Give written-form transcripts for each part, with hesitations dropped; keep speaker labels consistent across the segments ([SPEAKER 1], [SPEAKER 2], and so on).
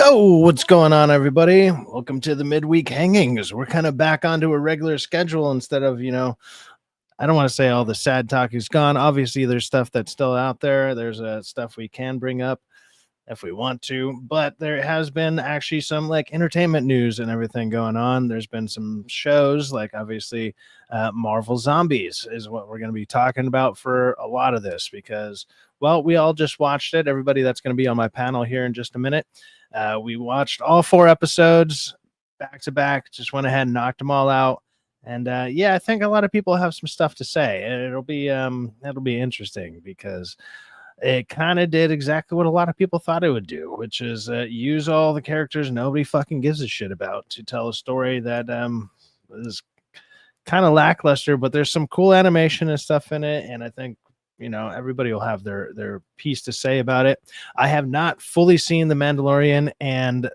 [SPEAKER 1] Yo, what's going on, everybody? Welcome to the midweek hangings. We're kind of back onto a regular schedule instead of, I don't want to say all the sad talk is gone. Obviously, there's stuff that's still out there. There's stuff we can bring up if we want to, but there has been actually some like entertainment news and everything going on. There's been some shows like obviously Marvel Zombies is what we're going to be talking about for a lot of this because, well, we all just watched it. Everybody that's going to be on my panel here in just a minute. We watched all 4 episodes back to back, just went ahead and knocked them all out. And yeah, I think a lot of people have some stuff to say. It'll be interesting because it kind of did exactly what a lot of people thought it would do, which is use all the characters nobody fucking gives a shit about to tell a story that is kind of lackluster, but there's some cool animation and stuff in it. And I think, everybody will have their piece to say about it. I have not fully seen the Mandalorian and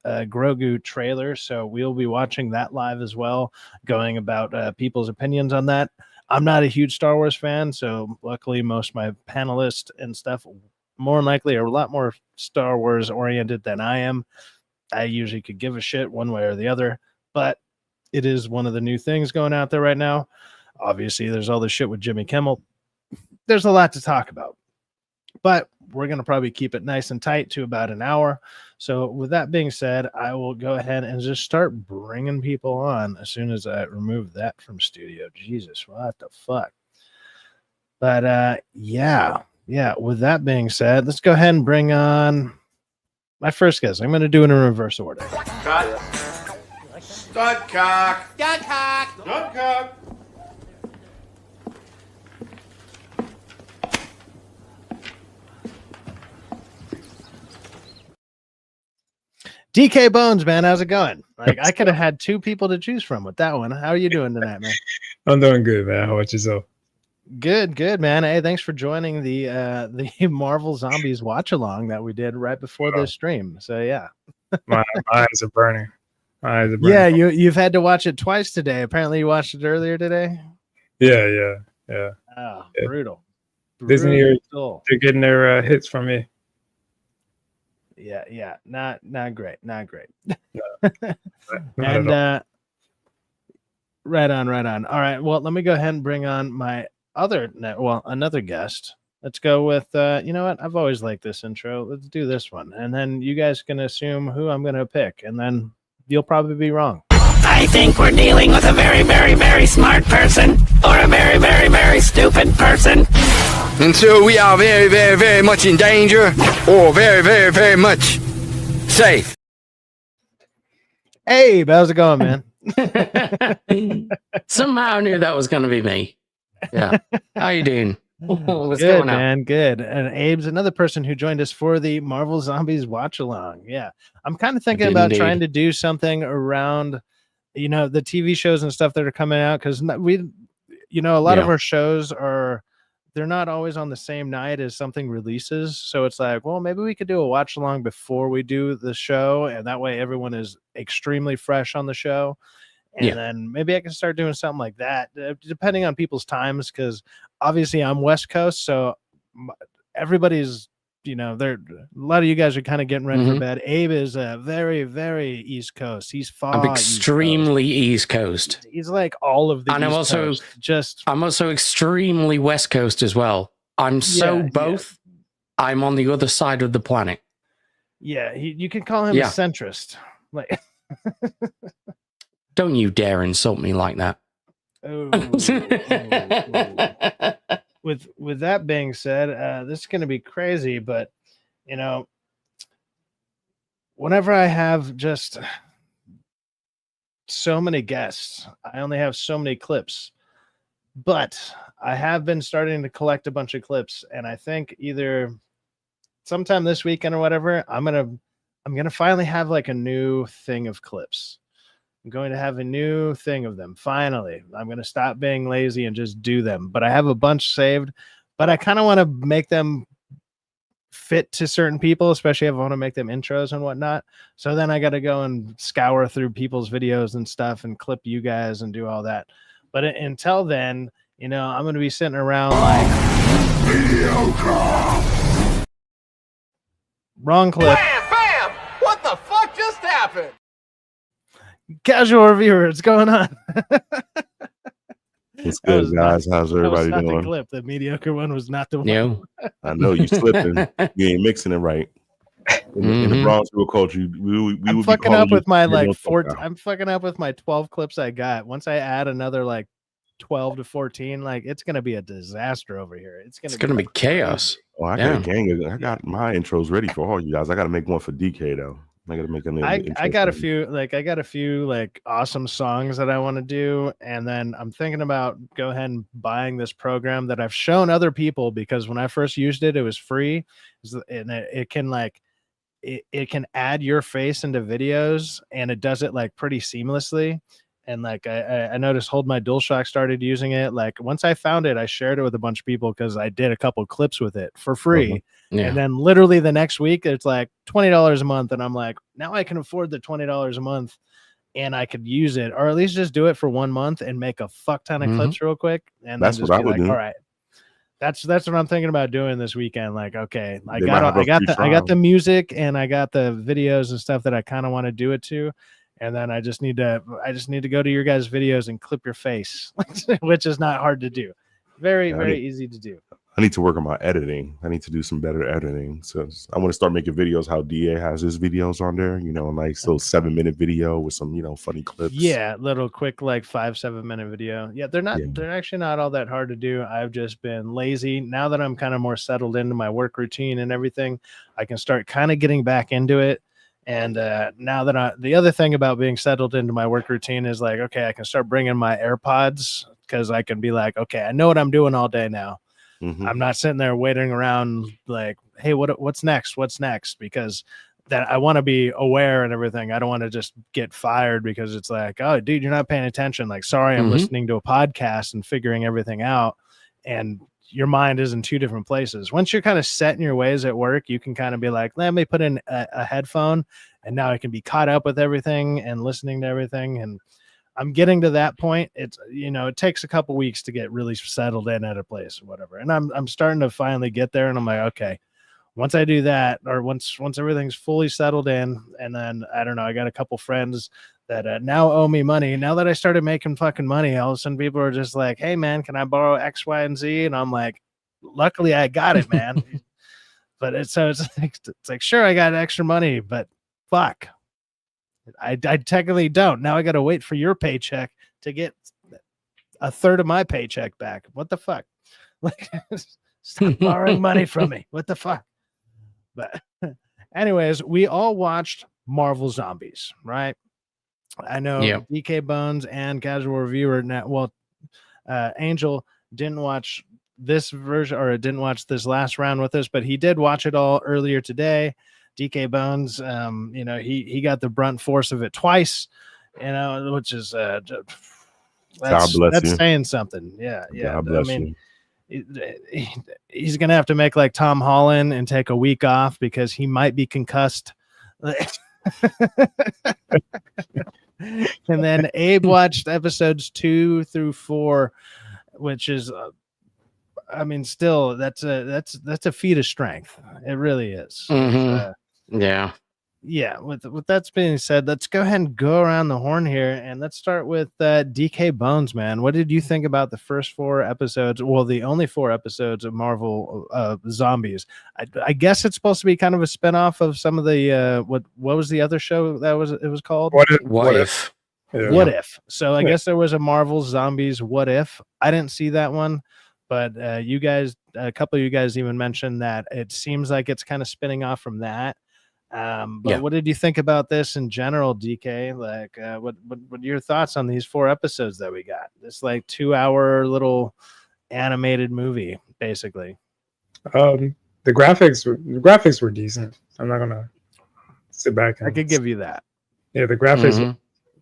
[SPEAKER 1] Grogu trailer, so we'll be watching that live as well, going about people's opinions on that. I'm not a huge Star Wars fan, so luckily most of my panelists and stuff more than likely are a lot more Star Wars oriented than I am. I usually could give a shit one way or the other, but it is one of the new things going out there right now. Obviously, there's all this shit with Jimmy Kimmel. There's a lot to talk about, but we're going to probably keep it nice and tight to about an hour. So with that being said, I will go ahead and just start bringing people on as soon as I remove that from studio. Jesus, what the fuck? But yeah, with that being said, let's go ahead and bring on my first guest. I'm going to do it in reverse order.
[SPEAKER 2] Cut. Stud cock.
[SPEAKER 3] Stud cock.
[SPEAKER 2] Stud cock.
[SPEAKER 1] DK Bones, man, how's it going? Like, I could have had 2 people to choose from with that one. How are you doing tonight, man?
[SPEAKER 4] I'm doing good, man. How about yourself?
[SPEAKER 1] Good, man. Hey, thanks for joining the Marvel Zombies watch along that we did right before this stream. So yeah,
[SPEAKER 4] my eyes are burning.
[SPEAKER 1] Yeah, you've had to watch it twice today. Apparently, you watched it earlier today.
[SPEAKER 4] Yeah.
[SPEAKER 1] Oh, yeah. Brutal.
[SPEAKER 4] Disney, they're getting their hits from me.
[SPEAKER 1] Yeah, not great.
[SPEAKER 4] No,
[SPEAKER 1] And right on. All right, well, let me go ahead and bring on my another guest. Let's go with you know what? I've always liked this intro. Let's do this one, and then you guys can assume who I'm going to pick, and then you'll probably be wrong.
[SPEAKER 3] I think we're dealing with a very, very, very smart person or a very, very, very stupid person.
[SPEAKER 5] And so we are very, very, very much in danger or very, very, very much safe.
[SPEAKER 1] Hey, how's it going, man?
[SPEAKER 6] Somehow I knew that was going to be me. Yeah. How you doing? What's
[SPEAKER 1] Good,
[SPEAKER 6] going on?
[SPEAKER 1] man. Good. And Abe's another person who joined us for the Marvel Zombies watch along. Yeah. I'm kind of thinking about trying to do something around, the TV shows and stuff that are coming out. Cause a lot of our shows they're not always on the same night as something releases. So it's like, well, maybe we could do a watch along before we do the show. And that way everyone is extremely fresh on the show. And then maybe I can start doing something like that, depending on people's times. Cause obviously I'm West Coast. So everybody's, a lot of you guys are kind of getting ready for bed. Abe is very, very East Coast. He's far.
[SPEAKER 6] I'm extremely East Coast.
[SPEAKER 1] He's like all of the
[SPEAKER 6] and
[SPEAKER 1] East Coast.
[SPEAKER 6] I'm also extremely West Coast as well. I'm both. Yeah. I'm on the other side of the planet.
[SPEAKER 1] Yeah, you can call him a centrist. Like,
[SPEAKER 6] don't you dare insult me like that.
[SPEAKER 1] With that being said, this is going to be crazy, but whenever I have just so many guests, I only have so many clips, but I have been starting to collect a bunch of clips, and I think either sometime this weekend or whatever, I'm gonna finally have like a new thing of clips. I'm going to have a new thing of them. Finally, I'm going to stop being lazy and just do them. But I have a bunch saved, but I kind of want to make them fit to certain people, especially if I want to make them intros and whatnot. So then I got to go and scour through people's videos and stuff and clip you guys and do all that. But until then, I'm going to be sitting around like mediocre. Wrong clip.
[SPEAKER 2] Bam! Bam! What the
[SPEAKER 1] Casual reviewer, what's going on?
[SPEAKER 7] What's good, guys? How's everybody
[SPEAKER 1] not
[SPEAKER 7] doing?
[SPEAKER 1] The clip. The mediocre one was not the one.
[SPEAKER 6] No.
[SPEAKER 7] I know you slipping. You ain't mixing it right. In the Bronx real culture, we
[SPEAKER 1] I'm
[SPEAKER 7] would
[SPEAKER 1] fucking
[SPEAKER 7] be
[SPEAKER 1] up with my
[SPEAKER 7] like
[SPEAKER 1] 4. I'm fucking up with my 12 clips I got. Once I add another 12 to 14, it's gonna be a disaster over here. It's gonna be
[SPEAKER 6] chaos.
[SPEAKER 7] Oh, I got a gang. I got my intros ready for all you guys. I got to make one for DK though. I got to make an.
[SPEAKER 1] I got a few awesome songs that I want to do, and then I'm thinking about go ahead and buying this program that I've shown other people, because when I first used it, it was free, and it can it can add your face into videos, and it does it pretty seamlessly. And I noticed Hold My DualShock started using it. Once I found it, I shared it with a bunch of people because I did a couple clips with it for free.
[SPEAKER 6] Yeah.
[SPEAKER 1] And then literally the next week, it's $20 a month. And I'm like, now I can afford the $20 a month, and I could use it, or at least just do it for 1 month and make a fuck ton of clips real quick. And
[SPEAKER 7] that's
[SPEAKER 1] then just
[SPEAKER 7] what I would do.
[SPEAKER 1] All right, that's what I'm thinking about doing this weekend. Okay, I got the music and I got the videos and stuff that I kind of want to do it to. And then I just need to go to your guys' videos and clip your face, which is not hard to do. Very easy to do.
[SPEAKER 7] I need to work on my editing. I need to do some better editing. So I want to start making videos how DA has his videos on there, so 7-minute video with some, funny clips.
[SPEAKER 1] Yeah, little quick 5-7 minute video. Yeah, they're actually not all that hard to do. I've just been lazy. Now that I'm kind of more settled into my work routine and everything, I can start kind of getting back into it. And now that the other thing about being settled into my work routine is okay, I can start bringing my AirPods, because I can be okay, I know what I'm doing all day now. I'm not sitting there waiting around hey, what's next? What's next? Because that I want to be aware and everything. I don't want to just get fired because it's oh, dude, you're not paying attention. Sorry, I'm listening to a podcast and figuring everything out. And your mind is in two different places. Once you're kind of set in your ways at work, you can kind of be let me put in a headphone, and now I can be caught up with everything and listening to everything. And I'm getting to that point. It's, it takes a couple weeks to get really settled in at a place or whatever. And I'm starting to finally get there. And I'm okay, once I do that, or once everything's fully settled in, and then I don't know, I got a couple friends that now owe me money. Now that I started making fucking money, all of a sudden people are just hey man, can I borrow X, Y, and Z? And I'm luckily I got it, man. But it's sure, I got extra money, but fuck, I technically don't. Now I got to wait for your paycheck to get a third of my paycheck back. What the fuck? Stop borrowing money from me. What the fuck? But anyways, we all watched Marvel Zombies, right? I know DK Bones and Casual Reviewer now. Well, Angel didn't watch this version, or didn't watch this last round with us, but he did watch it all earlier today. DK Bones, he got the brunt force of it twice, which is that's saying something. Yeah.
[SPEAKER 7] God bless you.
[SPEAKER 1] He's gonna have to make Tom Holland and take a week off because he might be concussed. And then Abe watched episodes 2 through 4, which is still that's a feat of strength. It really is. With that being said, let's go ahead and go around the horn here, and let's start with DK Bones, man. What did you think about the first 4 episodes? Well, the only 4 episodes of Marvel Zombies. I guess it's supposed to be kind of a spinoff of some of the what was the other show it was called?
[SPEAKER 4] What if?
[SPEAKER 1] Yeah. What if? So I guess there was a Marvel Zombies What If. I didn't see that one, but you guys, a couple of you guys even mentioned that it seems like it's kind of spinning off from that. What did you think about this in general, DK? What are your thoughts on these 4 episodes that we got? This 2-hour little animated movie, basically.
[SPEAKER 4] The graphics were decent. I'm not gonna sit back and
[SPEAKER 1] I could give you that.
[SPEAKER 4] Yeah, the graphics,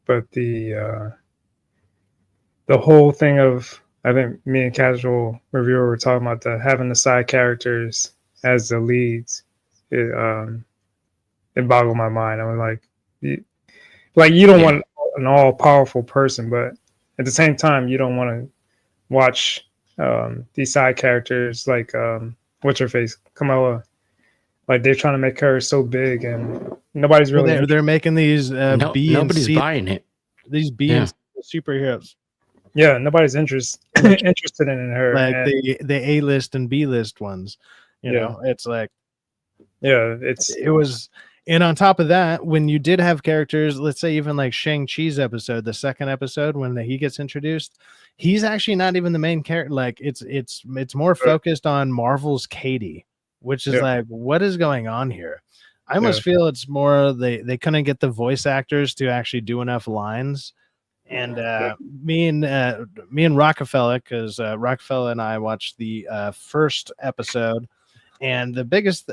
[SPEAKER 4] but the whole thing of, I think me and Casual Reviewer were talking about having the side characters as the leads. It boggled my mind. I was you don't want an all-powerful person, but at the same time, you don't want to watch these side characters what's her face, Kamala. They're trying to make her so big, and nobody's really.
[SPEAKER 1] They're making these B and
[SPEAKER 6] nobody's
[SPEAKER 1] C.
[SPEAKER 6] buying it.
[SPEAKER 1] these B and C superheroes.
[SPEAKER 4] Yeah, nobody's interested in her.
[SPEAKER 1] Like
[SPEAKER 4] and,
[SPEAKER 1] the A list and B list ones. You know, it's like it was. And on top of that, when you did have characters, let's say even like Shang-Chi's episode, the second episode when he gets introduced, he's actually not even the main character. Like it's more focused on Marvel's Katie, which is like, what is going on here? I almost feel it's more they couldn't get the voice actors to actually do enough lines. And me and Rockefeller, because Rockefeller and I watched the first episode. And the biggest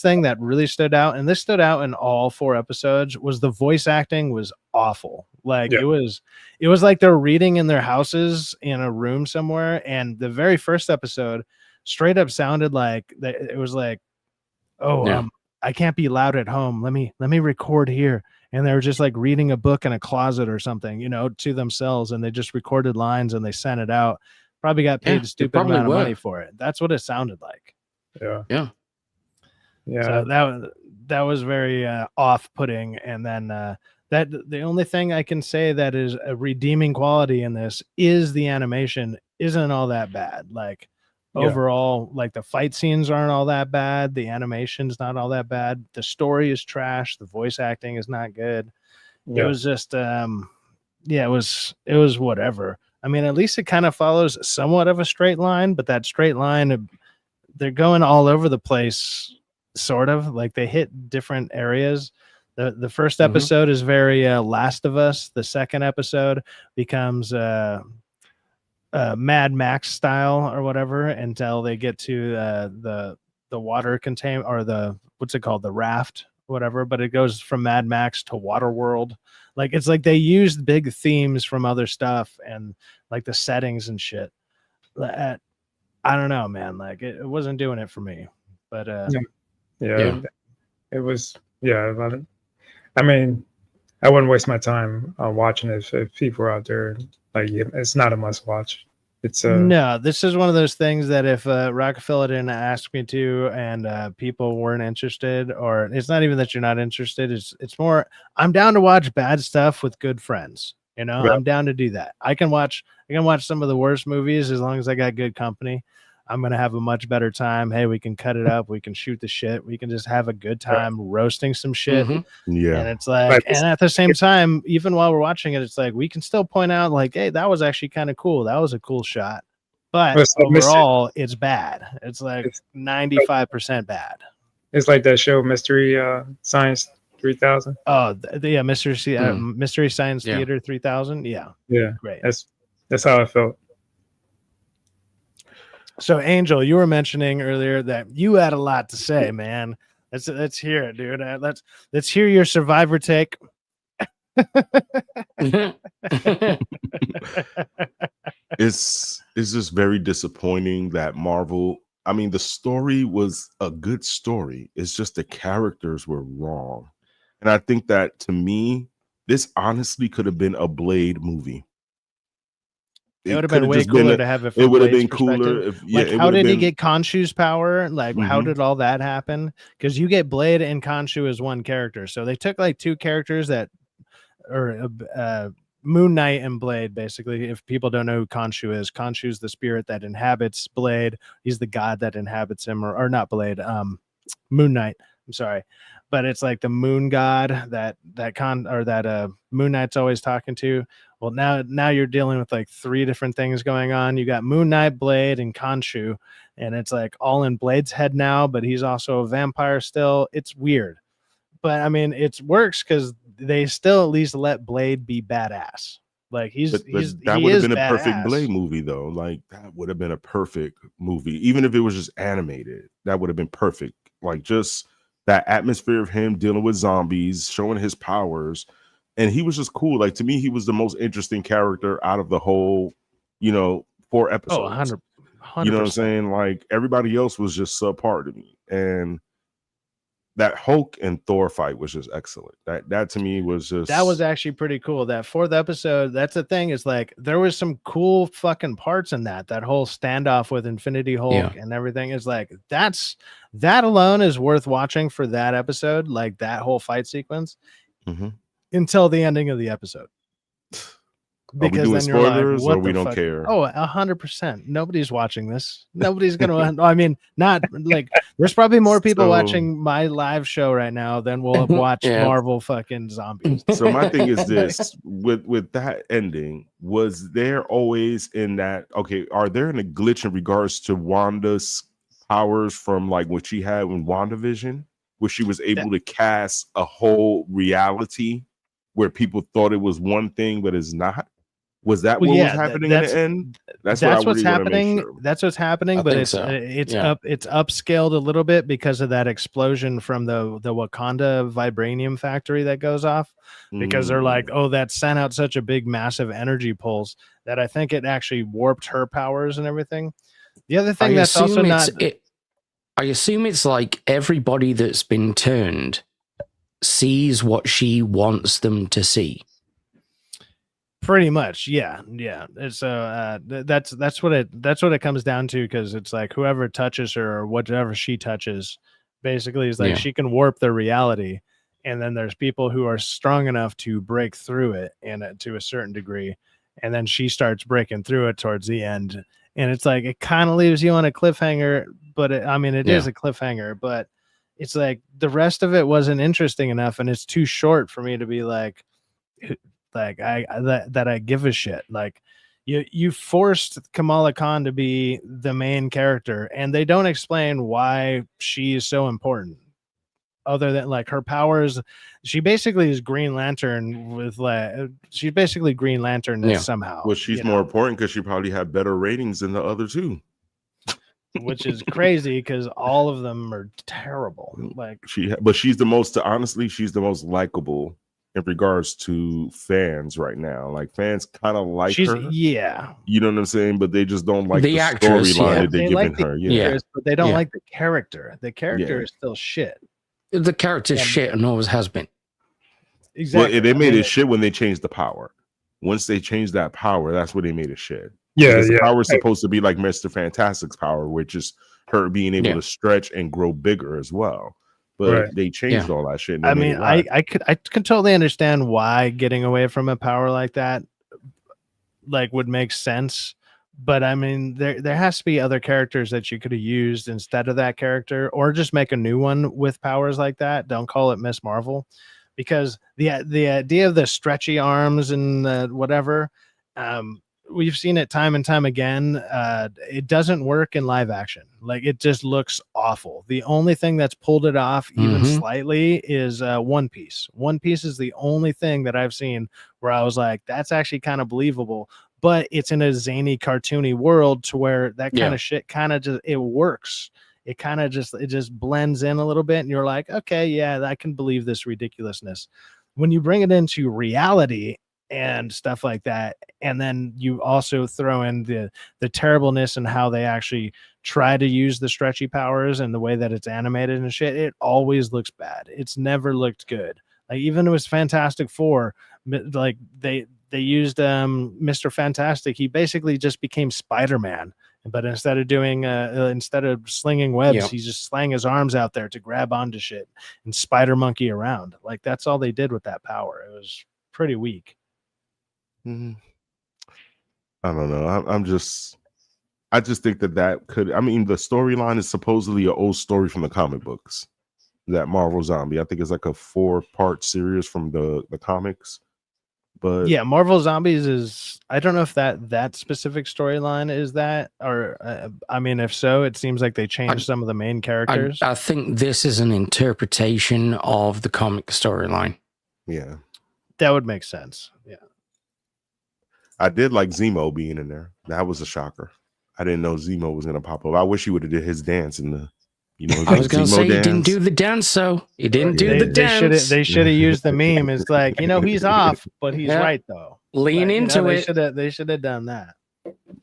[SPEAKER 1] thing that really stood out, and this stood out in all 4 episodes, was the voice acting was awful. Like it was like they're reading in their houses in a room somewhere. And the very first episode straight up sounded like it was like, I can't be loud at home. Let me record here. And they were just like reading a book in a closet or something, you know, to themselves. And they just recorded lines and they sent it out. Probably got paid a stupid amount of money for it. That's what it sounded like.
[SPEAKER 4] Yeah.
[SPEAKER 1] So that was very off-putting. And then that the only thing I can say that is a redeeming quality in this is the animation isn't all that bad. Like overall, like the fight scenes aren't all that bad. The animation's not all that bad. The story is trash. The voice acting is not good. It was just it was whatever. I mean, at least it kind of follows somewhat of a straight line, but that straight line, they're going all over the place, sort of like they hit different areas. The first episode is very Last of Us. The second episode becomes Mad Max style or whatever until they get to the water containment or the what's it called, the raft, whatever. But it goes from Mad Max to Waterworld. Like it's like they used big themes from other stuff and like the settings and shit. I don't know, man. Like it wasn't doing it for me, but
[SPEAKER 4] it was. I mean, I wouldn't waste my time watching it if people are out there. Like, it's not a must watch. It's
[SPEAKER 1] no. This is one of those things that if Rockefeller didn't ask me to, and people weren't interested, or it's not even that you're not interested. It's more I'm down to watch bad stuff with good friends. You know, I'm down to do that. I can watch some of the worst movies as long as I got good company. I'm going to have a much better time. Hey, we can cut it up. We can shoot the shit. We can just have a good time roasting some shit.
[SPEAKER 7] Yeah.
[SPEAKER 1] And it's like, and at the same time, even while we're watching it, it's like, we can still point out like, hey, that was actually kind of cool. That was a cool shot. But overall, it's bad. It's like 95% bad.
[SPEAKER 4] It's like that show, Mystery Science 3000.
[SPEAKER 1] Oh, Mystery Science Theater 3000. Yeah. Great.
[SPEAKER 4] That's how I felt.
[SPEAKER 1] So, Angel, you were mentioning earlier that you had a lot to say, man. Let's hear it, dude. Let's hear your Survivor take.
[SPEAKER 7] It's just very disappointing that Marvel. I mean, the story was a good story. It's just the characters were wrong, and I think that to me, this honestly could have been a Blade movie.
[SPEAKER 1] It would have been way cooler to have it.
[SPEAKER 7] It would have been cooler. If,
[SPEAKER 1] how did he get Khonshu's power? Like, how did all that happen? Because you get Blade and Khonshu as one character. So they took like 2 characters that, or Moon Knight and Blade, basically. If people don't know who Khonshu is the spirit that inhabits Blade. He's the god that inhabits him, or not Blade. Moon Knight. I'm sorry. But it's like the moon god that Moon Knight's always talking to. Well, now you're dealing with like 3 different things going on. You got Moon Knight, Blade, and Khonshu, and it's like all in Blade's head now, but he's also a vampire still. It's weird. But I mean, it works because they still at least let Blade be badass. Like that would have been a perfect Blade movie, though. Like that would have been a perfect movie, even if it was just animated. That would have been perfect. Like just that atmosphere of him dealing with zombies, showing his powers, and he was just cool. Like to me, he was the most interesting character out of the whole, 4 episodes. Oh, 100%.
[SPEAKER 7] You know what I'm saying? Like everybody else was just subpar to me, and that Hulk and Thor fight was just excellent. That to me was just
[SPEAKER 1] actually pretty cool. That 4th episode, that's the thing, is like there was some cool fucking parts in that whole standoff with Infinity Hulk and everything. Is like that alone is worth watching for that episode, like that whole fight sequence until the ending of the episode.
[SPEAKER 7] Are we doing
[SPEAKER 1] then you're like,
[SPEAKER 7] spoilers
[SPEAKER 1] what
[SPEAKER 7] or we
[SPEAKER 1] the
[SPEAKER 7] don't
[SPEAKER 1] fuck?
[SPEAKER 7] care?
[SPEAKER 1] Oh, 100%. Nobody's watching this. Nobody's gonna. I mean, not like there's probably more people
[SPEAKER 7] So-
[SPEAKER 1] watching my live show right now than will have watched
[SPEAKER 6] Yeah.
[SPEAKER 1] Marvel fucking zombies.
[SPEAKER 7] So my thing is this: with that ending, was there always in that? Okay, are there any glitch in regards to Wanda's powers from like what she had in WandaVision, where she was able to cast a whole reality where people thought it was one thing but it's not? Was that
[SPEAKER 1] Well,
[SPEAKER 7] what was
[SPEAKER 1] yeah,
[SPEAKER 7] happening in the end? That's what I
[SPEAKER 1] what's
[SPEAKER 7] really wanna make
[SPEAKER 1] happening.
[SPEAKER 7] sure.
[SPEAKER 1] That's what's happening,
[SPEAKER 6] I
[SPEAKER 1] but
[SPEAKER 6] think
[SPEAKER 1] it's
[SPEAKER 6] so.
[SPEAKER 1] it's
[SPEAKER 6] Yeah.
[SPEAKER 1] it's upscaled a little bit because of that explosion from the Wakanda vibranium factory that goes off. Because they're like, oh, that sent out such a big, massive energy pulse that I think it actually warped her powers and everything. The other thing that's also not.
[SPEAKER 6] I assume it's like everybody that's been turned sees what she wants them to see.
[SPEAKER 1] Pretty much, yeah. It's that's what it comes down to, because it's like whoever touches her or whatever she touches, basically is like
[SPEAKER 6] Yeah.
[SPEAKER 1] she can warp their reality, and then there's people who are strong enough to break through it and to a certain degree, and then she starts breaking through it towards the end, and it's like it kind of leaves you on a cliffhanger, but it is a cliffhanger, but it's like the rest of it wasn't interesting enough, and it's too short for me to be like I give a shit. Like you forced Kamala Khan to be the main character, and they don't explain why she is so important, other than like her powers. She basically is Green Lantern with she's basically Green Lantern somehow.
[SPEAKER 7] Well, she's more important because she probably had better ratings than the other two.
[SPEAKER 1] Which is crazy because all of them are terrible. Like
[SPEAKER 7] but she's the most, honestly, she's the most likable in regards to fans right now. Like fans kind of like her.
[SPEAKER 1] Yeah.
[SPEAKER 7] You know what I'm saying? But they just don't like the
[SPEAKER 6] actress,
[SPEAKER 7] storyline that they're giving
[SPEAKER 1] like
[SPEAKER 7] her.
[SPEAKER 1] but they don't like the character. The character is still shit.
[SPEAKER 6] The character's shit and always has been.
[SPEAKER 1] Exactly.
[SPEAKER 7] Well, they made it shit when they changed the power. Once they changed that power, that's when they made it shit.
[SPEAKER 4] Yeah,
[SPEAKER 7] the power is supposed to be like Mr. Fantastic's power, which is her being able to stretch and grow bigger as well. But they changed all that shit.
[SPEAKER 1] I mean, I could totally understand why getting away from a power like that would make sense. But I mean, there has to be other characters that you could have used instead of that character, or just make a new one with powers like that. Don't call it Miss Marvel, because the idea of the stretchy arms and the whatever, we've seen it time and time again. It doesn't work in live action. Like, it just looks awful. The only thing that's pulled it off even slightly is One Piece. One Piece is the only thing that I've seen where I was like, that's actually kind of believable. But it's in a zany, cartoony world to where that kind of shit kind of just, it works. It kind of just, it just blends in a little bit, and you're like, okay, yeah, I can believe this ridiculousness. When you bring it into reality and stuff like that, and then you also throw in the terribleness and how they actually try to use the stretchy powers and the way that it's animated and shit, it always looks bad. It's never looked good. Like, even it was Fantastic Four, like they used Mr. Fantastic. He basically just became Spider-Man, but instead of doing instead of slinging webs, he's just slang his arms out there to grab onto shit and spider monkey around. Like, that's all they did with that power. It was pretty weak.
[SPEAKER 7] I don't know. I just think that could. I mean, the storyline is supposedly an old story from the comic books. That Marvel Zombie, I think it's like a 4-part series from the comics. But
[SPEAKER 1] yeah, Marvel Zombies is, I don't know if that specific storyline is that, or I mean, if so, it seems like they changed some of the main characters.
[SPEAKER 6] I think this is an interpretation of the comic storyline.
[SPEAKER 7] Yeah,
[SPEAKER 1] that would make sense. Yeah,
[SPEAKER 7] I did like Zemo being in there. That was a shocker. I didn't know Zemo was gonna pop up. I wish he would have did his dance in the,
[SPEAKER 6] I was gonna say he didn't do the dance, so he didn't do the dance.
[SPEAKER 1] They should have used the meme. It's like, he's off, but he's right though.
[SPEAKER 6] Lean into it.
[SPEAKER 1] They should have done that.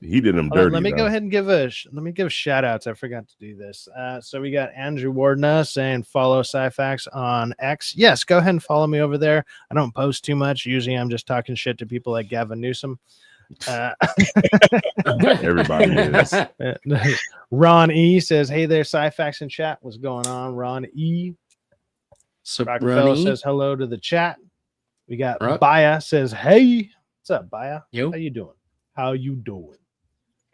[SPEAKER 7] He did them dirty.
[SPEAKER 1] Let me go ahead and give shout outs. I forgot to do this. So we got Andrew Wardna saying follow Syfaxx on X. Yes, go ahead and follow me over there. I don't post too much. Usually I'm just talking shit to people like Gavin Newsom.
[SPEAKER 7] Everybody is.
[SPEAKER 1] Ron E says, hey there, Syfaxx in chat. What's going on, Ron E?
[SPEAKER 6] So
[SPEAKER 1] Rockefeller says hello to the chat. We got Baya says, hey. What's up, Baya?
[SPEAKER 6] Yo.
[SPEAKER 1] How you doing? How you doing?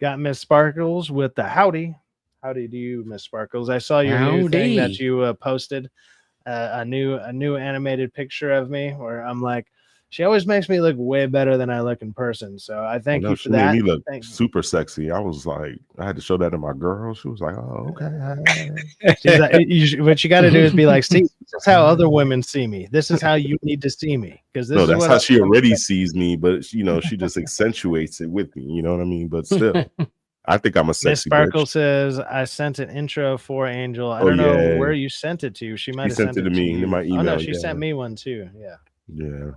[SPEAKER 1] Got Miss Sparkles with the howdy. Howdy to you, Miss Sparkles. I saw your new thing that
[SPEAKER 6] Howdy.
[SPEAKER 1] you posted. A new animated picture of me where I'm like, she always makes me look way better than I look in person. So I thank you for
[SPEAKER 7] She made
[SPEAKER 1] that.
[SPEAKER 7] me look
[SPEAKER 1] Thank-
[SPEAKER 7] super sexy. I was like, I had to show that to my girl. She was like, "Oh, okay."
[SPEAKER 1] She's like, what you got to do is be like, see, this is how other women see me. This is how you need to see me, because this
[SPEAKER 7] No,
[SPEAKER 1] is
[SPEAKER 7] that's
[SPEAKER 1] what
[SPEAKER 7] how she already sees me, but she just accentuates it with me. You know what I mean? But still, I think I'm a
[SPEAKER 1] Miss
[SPEAKER 7] sexy
[SPEAKER 1] Sparkle
[SPEAKER 7] bitch.
[SPEAKER 1] says, I sent an intro for Angel. I
[SPEAKER 7] Oh,
[SPEAKER 1] don't know
[SPEAKER 7] yeah.
[SPEAKER 1] where you sent it to. She might
[SPEAKER 7] She
[SPEAKER 1] have
[SPEAKER 7] sent
[SPEAKER 1] sent
[SPEAKER 7] it to me
[SPEAKER 1] you.
[SPEAKER 7] in my
[SPEAKER 1] Oh no,
[SPEAKER 7] email.
[SPEAKER 1] she
[SPEAKER 7] Yeah,
[SPEAKER 1] sent me one too. Yeah.
[SPEAKER 7] yeah.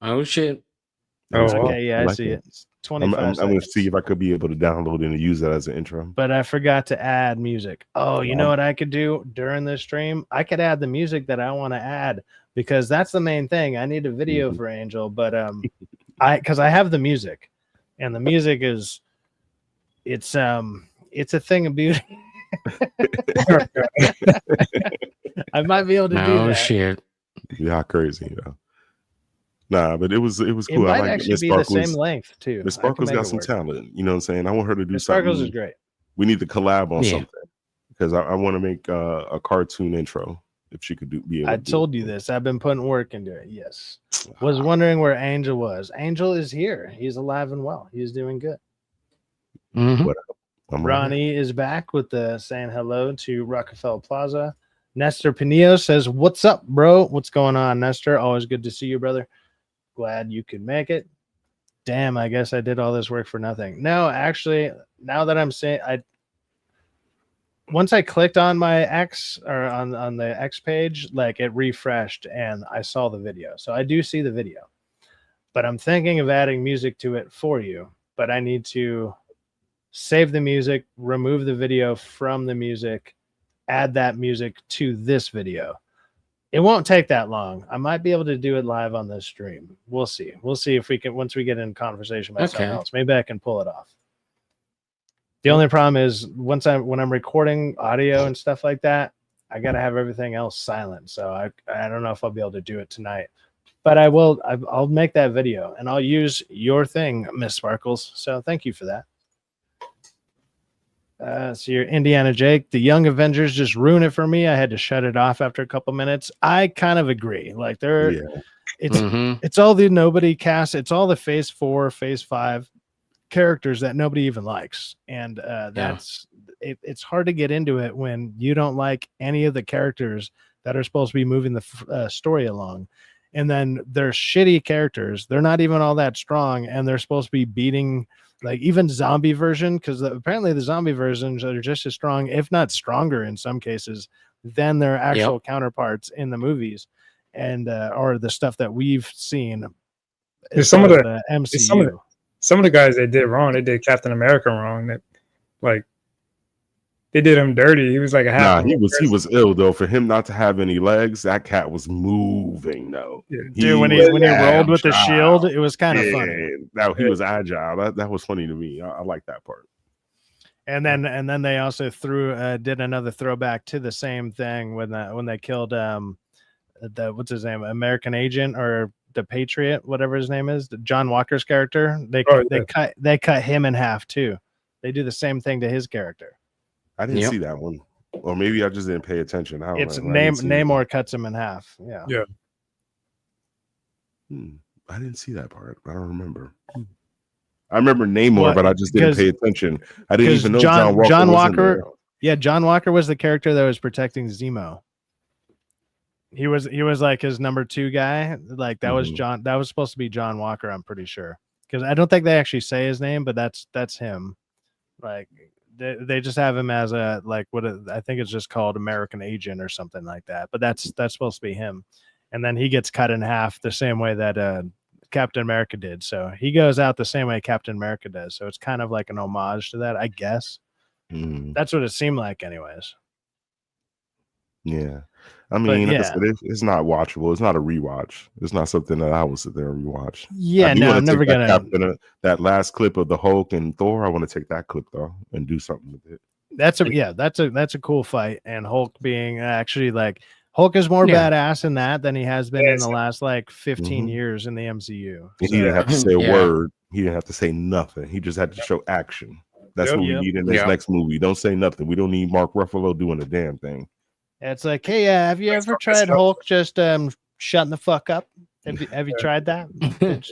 [SPEAKER 6] Oh shit.
[SPEAKER 7] That was
[SPEAKER 4] Oh,
[SPEAKER 7] cool.
[SPEAKER 1] Okay, yeah, I
[SPEAKER 7] like
[SPEAKER 1] see it. It's
[SPEAKER 7] I'm
[SPEAKER 1] 25
[SPEAKER 7] going to
[SPEAKER 1] seconds.
[SPEAKER 7] see if I could be able to download it and use that as an intro.
[SPEAKER 1] But I forgot to add music. Oh, you know what I could do during this stream? I could add the music that I want to add, because that's the main thing. I need a video for Angel, but because I have the music, and the music is it's a thing of beauty. I might be able to do
[SPEAKER 6] Oh
[SPEAKER 1] that.
[SPEAKER 6] shit.
[SPEAKER 7] Yeah, crazy. Yeah. Nah, but it was
[SPEAKER 1] It
[SPEAKER 7] cool. I
[SPEAKER 1] might
[SPEAKER 7] like
[SPEAKER 1] actually
[SPEAKER 7] Miss
[SPEAKER 1] be the same
[SPEAKER 7] Sparkles.
[SPEAKER 1] length too.
[SPEAKER 7] Miss
[SPEAKER 1] I can
[SPEAKER 7] Sparkles
[SPEAKER 1] make
[SPEAKER 7] got
[SPEAKER 1] it
[SPEAKER 7] some
[SPEAKER 1] work.
[SPEAKER 7] talent. You know what I'm saying? I want her to do
[SPEAKER 1] Miss
[SPEAKER 7] something.
[SPEAKER 1] Sparkles is great.
[SPEAKER 7] We need to collab on
[SPEAKER 6] Yeah.
[SPEAKER 7] something, because I want to make a cartoon intro. If she could be able
[SPEAKER 1] I
[SPEAKER 7] to do
[SPEAKER 1] told
[SPEAKER 7] it.
[SPEAKER 1] you this. I've been putting work into it. Yes. Was wondering where Angel was. Angel is here. He's alive and well. He's doing good.
[SPEAKER 6] Mhm.
[SPEAKER 7] What I'm right here.
[SPEAKER 1] Ronnie is back with the saying hello to Rockefeller Plaza. Nestor Pinillo says, "What's up, bro? What's going on, Nestor? Always good to see you, brother. Glad you could make it. Damn, I guess I did all this work for nothing. No, actually, now that I'm saying, once I clicked on my X or on the X page, like it refreshed and I saw the video. So I do see the video, but I'm thinking of adding music to it for you. But I need to save the music, remove the video from the music, add that music to this video. It won't take that long. I might be able to do it live on this stream. We'll see. We'll see if we can, once we get in conversation about something
[SPEAKER 6] Okay.
[SPEAKER 1] else. Maybe I can pull it off. The only problem is when I'm recording audio and stuff like that, I got to have everything else silent. So I don't know if I'll be able to do it tonight, but I will. I'll make that video and I'll use your thing, Miss Sparkles. So thank you for that. So you're Indiana Jake. The Young Avengers just ruined it for me. I had to shut it off after a couple minutes. I kind of agree. Like it's all the nobody cast. It's all the Phase 4, Phase 5 characters that nobody even likes, and it's hard to get into it when you don't like any of the characters that are supposed to be moving the story along, and then they're shitty characters. They're not even all that strong, and they're supposed to be beating like even zombie version, because apparently the zombie versions are just as strong, if not stronger in some cases, than their actual counterparts in the movies and or the stuff that we've seen.
[SPEAKER 4] There's some of the
[SPEAKER 1] MCU.
[SPEAKER 4] Some of the guys they did wrong. They did Captain America wrong. That like they did him dirty. He was like a half.
[SPEAKER 7] Nah, he was ill though. For him not to have any legs, that cat was moving though.
[SPEAKER 4] Yeah.
[SPEAKER 1] Dude, when he rolled with the shield, it was kind of funny.
[SPEAKER 7] Now he was agile. That was funny to me. I like that part.
[SPEAKER 1] And then they also did another throwback to the same thing when they killed what's his name, American Agent or the Patriot, whatever his name is, John Walker's character. They cut him in half too. They do the same thing to his character.
[SPEAKER 7] I didn't see that one, or maybe I just didn't pay attention. I don't
[SPEAKER 1] it's
[SPEAKER 7] know.
[SPEAKER 1] Namor cuts him in half. Yeah.
[SPEAKER 7] I didn't see that part. I don't remember. I remember Namor, but I just didn't pay attention. I didn't even know John Walker.
[SPEAKER 1] Yeah, John Walker was the character that was protecting Zemo. He was like his number 2 guy. Like that was John. That was supposed to be John Walker. I'm pretty sure, because I don't think they actually say his name, but that's him. Like they just have him as a I think it's just called American Agent or something like that. But that's supposed to be him. And then he gets cut in half the same way that Captain America did. So he goes out the same way Captain America does. So it's kind of like an homage to that, I guess. That's what it seemed like, anyways.
[SPEAKER 7] Yeah. I mean, like I said, it's not watchable. It's not a rewatch. It's not something that I will sit there and rewatch.
[SPEAKER 1] Yeah, no, I'm never gonna.
[SPEAKER 7] That last clip of the Hulk and Thor, I want to take that clip though and do something with it.
[SPEAKER 1] That's a cool fight, and Hulk being actually like Hulk is more
[SPEAKER 6] Yeah.
[SPEAKER 1] badass in that than he has been in the last like 15
[SPEAKER 7] Mhm.
[SPEAKER 1] years in the MCU.
[SPEAKER 7] He didn't have to say a
[SPEAKER 6] Yeah.
[SPEAKER 7] word. He didn't have to say nothing. He just had to show action. That's
[SPEAKER 4] Yep.
[SPEAKER 7] what we
[SPEAKER 1] Yep.
[SPEAKER 7] need in this
[SPEAKER 6] Yep.
[SPEAKER 7] next movie. Don't say nothing. We don't need Mark Ruffalo doing a damn thing.
[SPEAKER 1] It's like, hey, have you ever tried Hulk just shutting the fuck up? Have you tried that?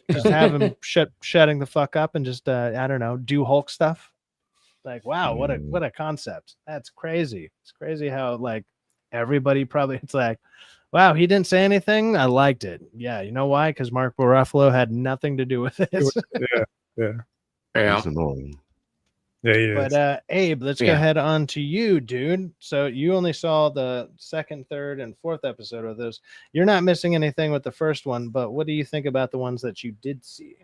[SPEAKER 1] Just have him shutting the fuck up and just I don't know, do Hulk stuff. Like, wow, what a concept. That's crazy. It's crazy how like everybody probably it's like, wow, he didn't say anything. I liked it. Yeah, you know why? Because Mark Ruffalo had nothing to do with it.
[SPEAKER 4] Yeah.
[SPEAKER 7] It's annoying.
[SPEAKER 4] Yeah, he is.
[SPEAKER 1] But Abe, let's go
[SPEAKER 6] Yeah.
[SPEAKER 1] ahead on to you, dude. So you only saw the second, third, and fourth episode of those. You're not missing anything with the first one, but what do you think about the ones that you did see?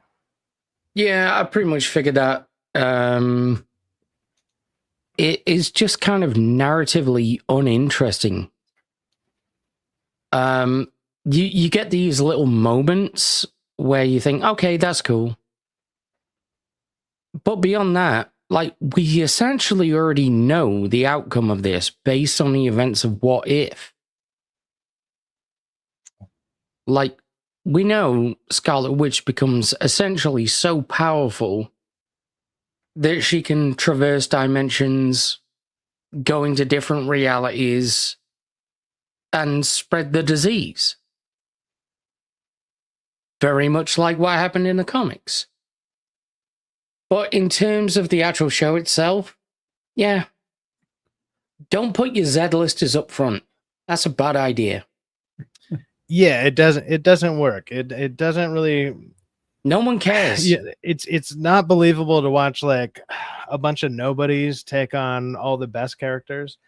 [SPEAKER 6] Yeah, I pretty much figured that. It is just kind of narratively uninteresting. You get these little moments where you think, okay, that's cool. But beyond that, like, we essentially already know the outcome of this based on the events of What If. Like, we know Scarlet Witch becomes essentially so powerful that she can traverse dimensions, go into different realities, and spread the disease. Very much like what happened in the comics. But in terms of the actual show itself, yeah. Don't put your Z-listers up front. That's a bad idea.
[SPEAKER 1] Yeah, it doesn't work. It doesn't really.
[SPEAKER 6] No one cares.
[SPEAKER 1] Yeah, it's not believable to watch like a bunch of nobodies take on all the best characters.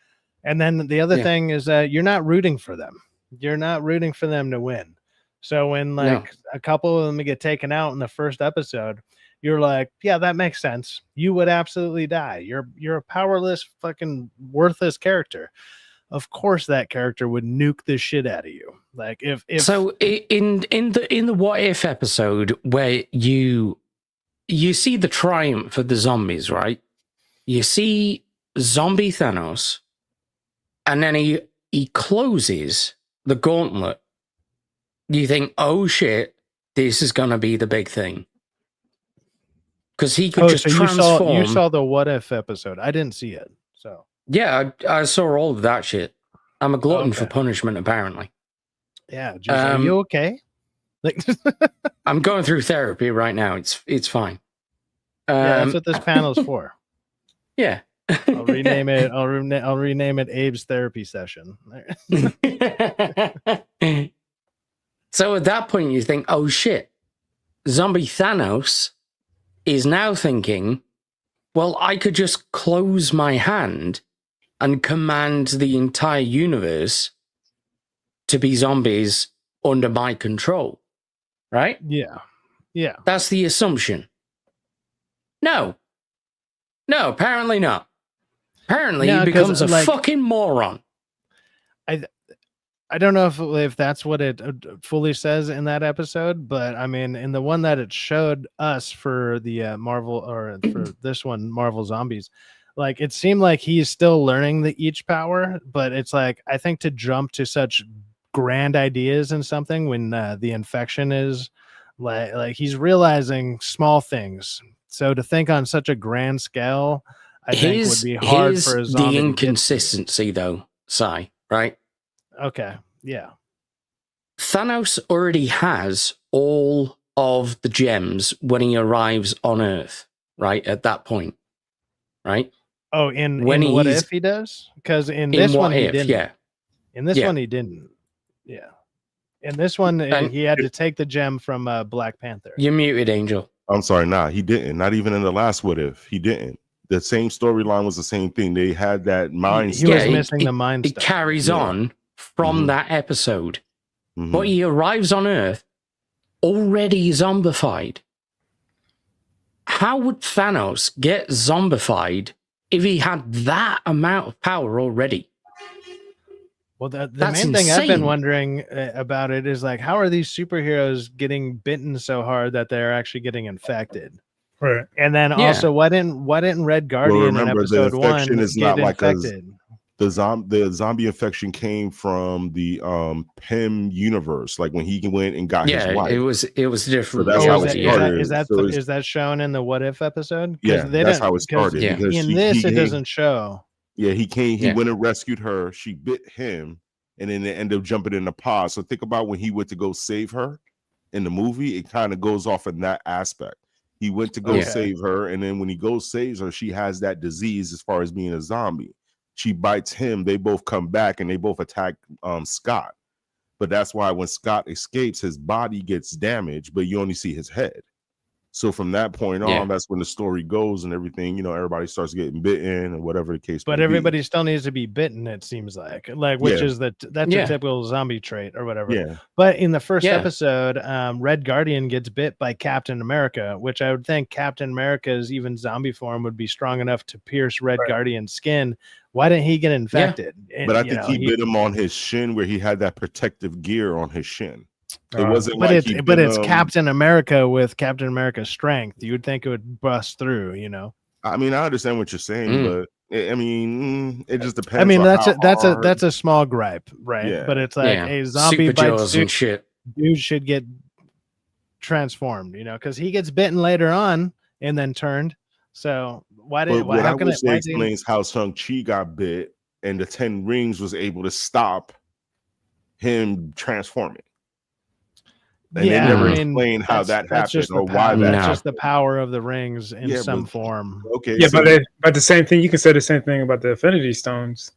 [SPEAKER 1] And then the other thing is that you're not rooting for them. You're not rooting for them to win. So when like a couple of them get taken out in the first episode, you're like, yeah, that makes sense. You would absolutely die. You're a powerless, fucking worthless character. Of course, that character would nuke the shit out of you. Like if
[SPEAKER 6] so in the What If episode where you see the triumph of the zombies, right? You see zombie Thanos, and then he closes the gauntlet. You think, oh shit, this is gonna be the big thing. Because he could just transform.
[SPEAKER 1] You saw the What If episode. I didn't see it. So
[SPEAKER 6] yeah, I saw all of that shit. I'm a glutton for punishment, apparently.
[SPEAKER 1] Yeah, are you okay? Like,
[SPEAKER 6] I'm going through therapy right now. It's fine.
[SPEAKER 1] Yeah, that's what this panel's for.
[SPEAKER 6] Yeah.
[SPEAKER 1] I'll rename it. I'll rename it Abe's therapy session.
[SPEAKER 6] So at that point, you think, oh shit, zombie Thanos is now thinking, well, I could just close my hand and command the entire universe to be zombies under my control. Right?
[SPEAKER 1] Yeah. Yeah.
[SPEAKER 6] That's the assumption. No, apparently not. Apparently he becomes a fucking moron.
[SPEAKER 1] I don't know if that's what it fully says in that episode, but I mean, in the one that it showed us for the Marvel, or for this one, Marvel Zombies, like it seemed like he's still learning the each power, but it's like, I think to jump to such grand ideas and something when the infection is like he's realizing small things. So to think on such a grand scale, I think would be hard for a zombie.
[SPEAKER 6] The inconsistency, though, Sai, right?
[SPEAKER 1] Okay, yeah.
[SPEAKER 6] Thanos already has all of the gems when he arrives on Earth, right? At that point, right?
[SPEAKER 1] Oh, in What If he does? Because in this one he didn't.
[SPEAKER 6] Yeah.
[SPEAKER 1] In this one he didn't. Yeah. In this one he had to take the gem from Black Panther.
[SPEAKER 6] You're muted, Angel.
[SPEAKER 7] I'm sorry, he didn't. Not even in the last What If, he didn't. The same storyline was the same thing. They had that mind.
[SPEAKER 1] He was missing the mind.
[SPEAKER 6] It carries on from that episode, but he arrives on Earth already zombified. How would Thanos get zombified if he had that amount of power already?
[SPEAKER 1] Well, the main thing I've been wondering about it is like, how are these superheroes getting bitten so hard that they're actually getting infected?
[SPEAKER 4] Right.
[SPEAKER 1] And then also, why didn't Red Guardian in episode 1
[SPEAKER 7] is
[SPEAKER 1] get
[SPEAKER 7] not like
[SPEAKER 1] infected?
[SPEAKER 7] the zombie infection came from the Pym universe, like when he went and got his wife.
[SPEAKER 6] it was different.
[SPEAKER 7] So that's how it started.
[SPEAKER 1] Is that shown in the What If episode?
[SPEAKER 7] Yeah, that's how it started.
[SPEAKER 6] Yeah.
[SPEAKER 7] Because
[SPEAKER 1] in this, it doesn't show.
[SPEAKER 7] Yeah, he went and rescued her. She bit him, and then they ended up jumping in the pod. So think about when he went to go save her in the movie. It kind of goes off in that aspect. He went to go save her, and then when he goes saves her, she has that disease as far as being a zombie. She bites him. They both come back, and they both attack Scott. But that's why when Scott escapes, his body gets damaged, but you only see his head. So from that point on, that's when the story goes and everything. You know, everybody starts getting bitten and whatever the case.
[SPEAKER 1] But everybody still needs to be bitten. It seems like which is that's a typical zombie trait or whatever.
[SPEAKER 7] Yeah.
[SPEAKER 1] But in the first episode, Red Guardian gets bit by Captain America, which I would think Captain America's even zombie form would be strong enough to pierce Red Guardian's skin. Why didn't he get infected?
[SPEAKER 7] Yeah. But I think he bit him on his shin where he had that protective gear on his shin. It wasn't
[SPEAKER 1] but it's Captain America with Captain America's strength. You would think it would bust through, you know.
[SPEAKER 7] I mean, I understand what you're saying, but it just depends.
[SPEAKER 1] I mean, that's a small gripe, right? Yeah. But it's like a zombie bites
[SPEAKER 6] and shit.
[SPEAKER 1] Dude should get transformed, you know, because he gets bitten later on and then turned. So how can it
[SPEAKER 7] explains how Shang-Chi got bit and the 10 rings was able to stop him transforming. And they never explain how that happened or why that.
[SPEAKER 1] That's just the power of the rings in some form.
[SPEAKER 7] Okay.
[SPEAKER 4] Yeah, but the same thing, you can say the same thing about the Infinity Stones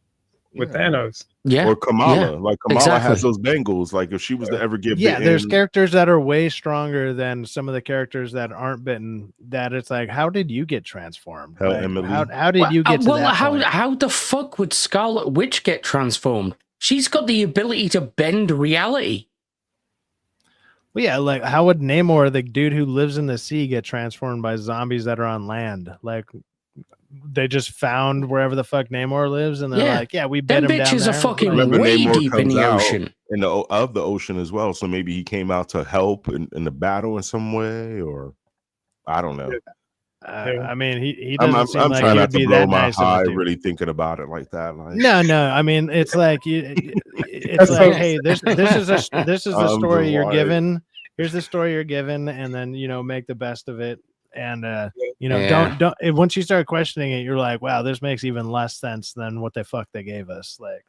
[SPEAKER 4] with Thanos.
[SPEAKER 6] Yeah.
[SPEAKER 7] Or Kamala. Like Kamala has those bangles. Like if she was to ever get bitten.
[SPEAKER 1] There's characters that are way stronger than some of the characters that aren't bitten. That it's like, how did you get transformed? Like, how did you get to that point?
[SPEAKER 6] How the fuck would Scarlet Witch get transformed? She's got the ability to bend reality.
[SPEAKER 1] Well, yeah, like how would Namor, the dude who lives in the sea, get transformed by zombies that are on land? Like they just found wherever the fuck Namor lives, and they're like, "Yeah, we bit him down there."
[SPEAKER 6] Bitches are fucking way
[SPEAKER 7] Namor
[SPEAKER 6] deep in the ocean,
[SPEAKER 7] of the ocean as well. So maybe he came out to help in the battle in some way, or I don't know.
[SPEAKER 1] I mean, he doesn't seem like
[SPEAKER 7] trying
[SPEAKER 1] he'd
[SPEAKER 7] not to
[SPEAKER 1] be
[SPEAKER 7] blow
[SPEAKER 1] that
[SPEAKER 7] my
[SPEAKER 1] nice.
[SPEAKER 7] high, really thinking about it like that. Like,
[SPEAKER 1] no. I mean, it's like it's like, hey, this is the story you're given. Here's the story you're given, and then make the best of it. And don't once you start questioning it, you're like, wow, this makes even less sense than what the fuck they gave us. Like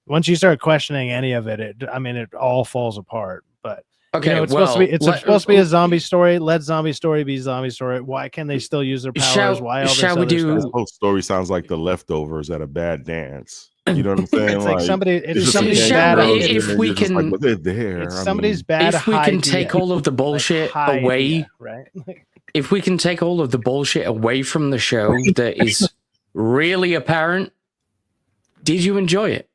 [SPEAKER 1] once you start questioning any of it, it all falls apart. But it's supposed to be a zombie story. Let zombie story be zombie story. Why can they still use their powers? Why all this other stuff?
[SPEAKER 7] This whole story sounds like The Leftovers at a bad dance. You know what I'm saying?
[SPEAKER 1] It's like somebody's
[SPEAKER 6] bad.
[SPEAKER 1] If we
[SPEAKER 6] can,
[SPEAKER 7] like, well, there.
[SPEAKER 1] It's somebody's bad.
[SPEAKER 6] If we can take all of the bullshit away,
[SPEAKER 1] right?
[SPEAKER 6] If we can take all of the bullshit away from the show that is really apparent, did you enjoy it?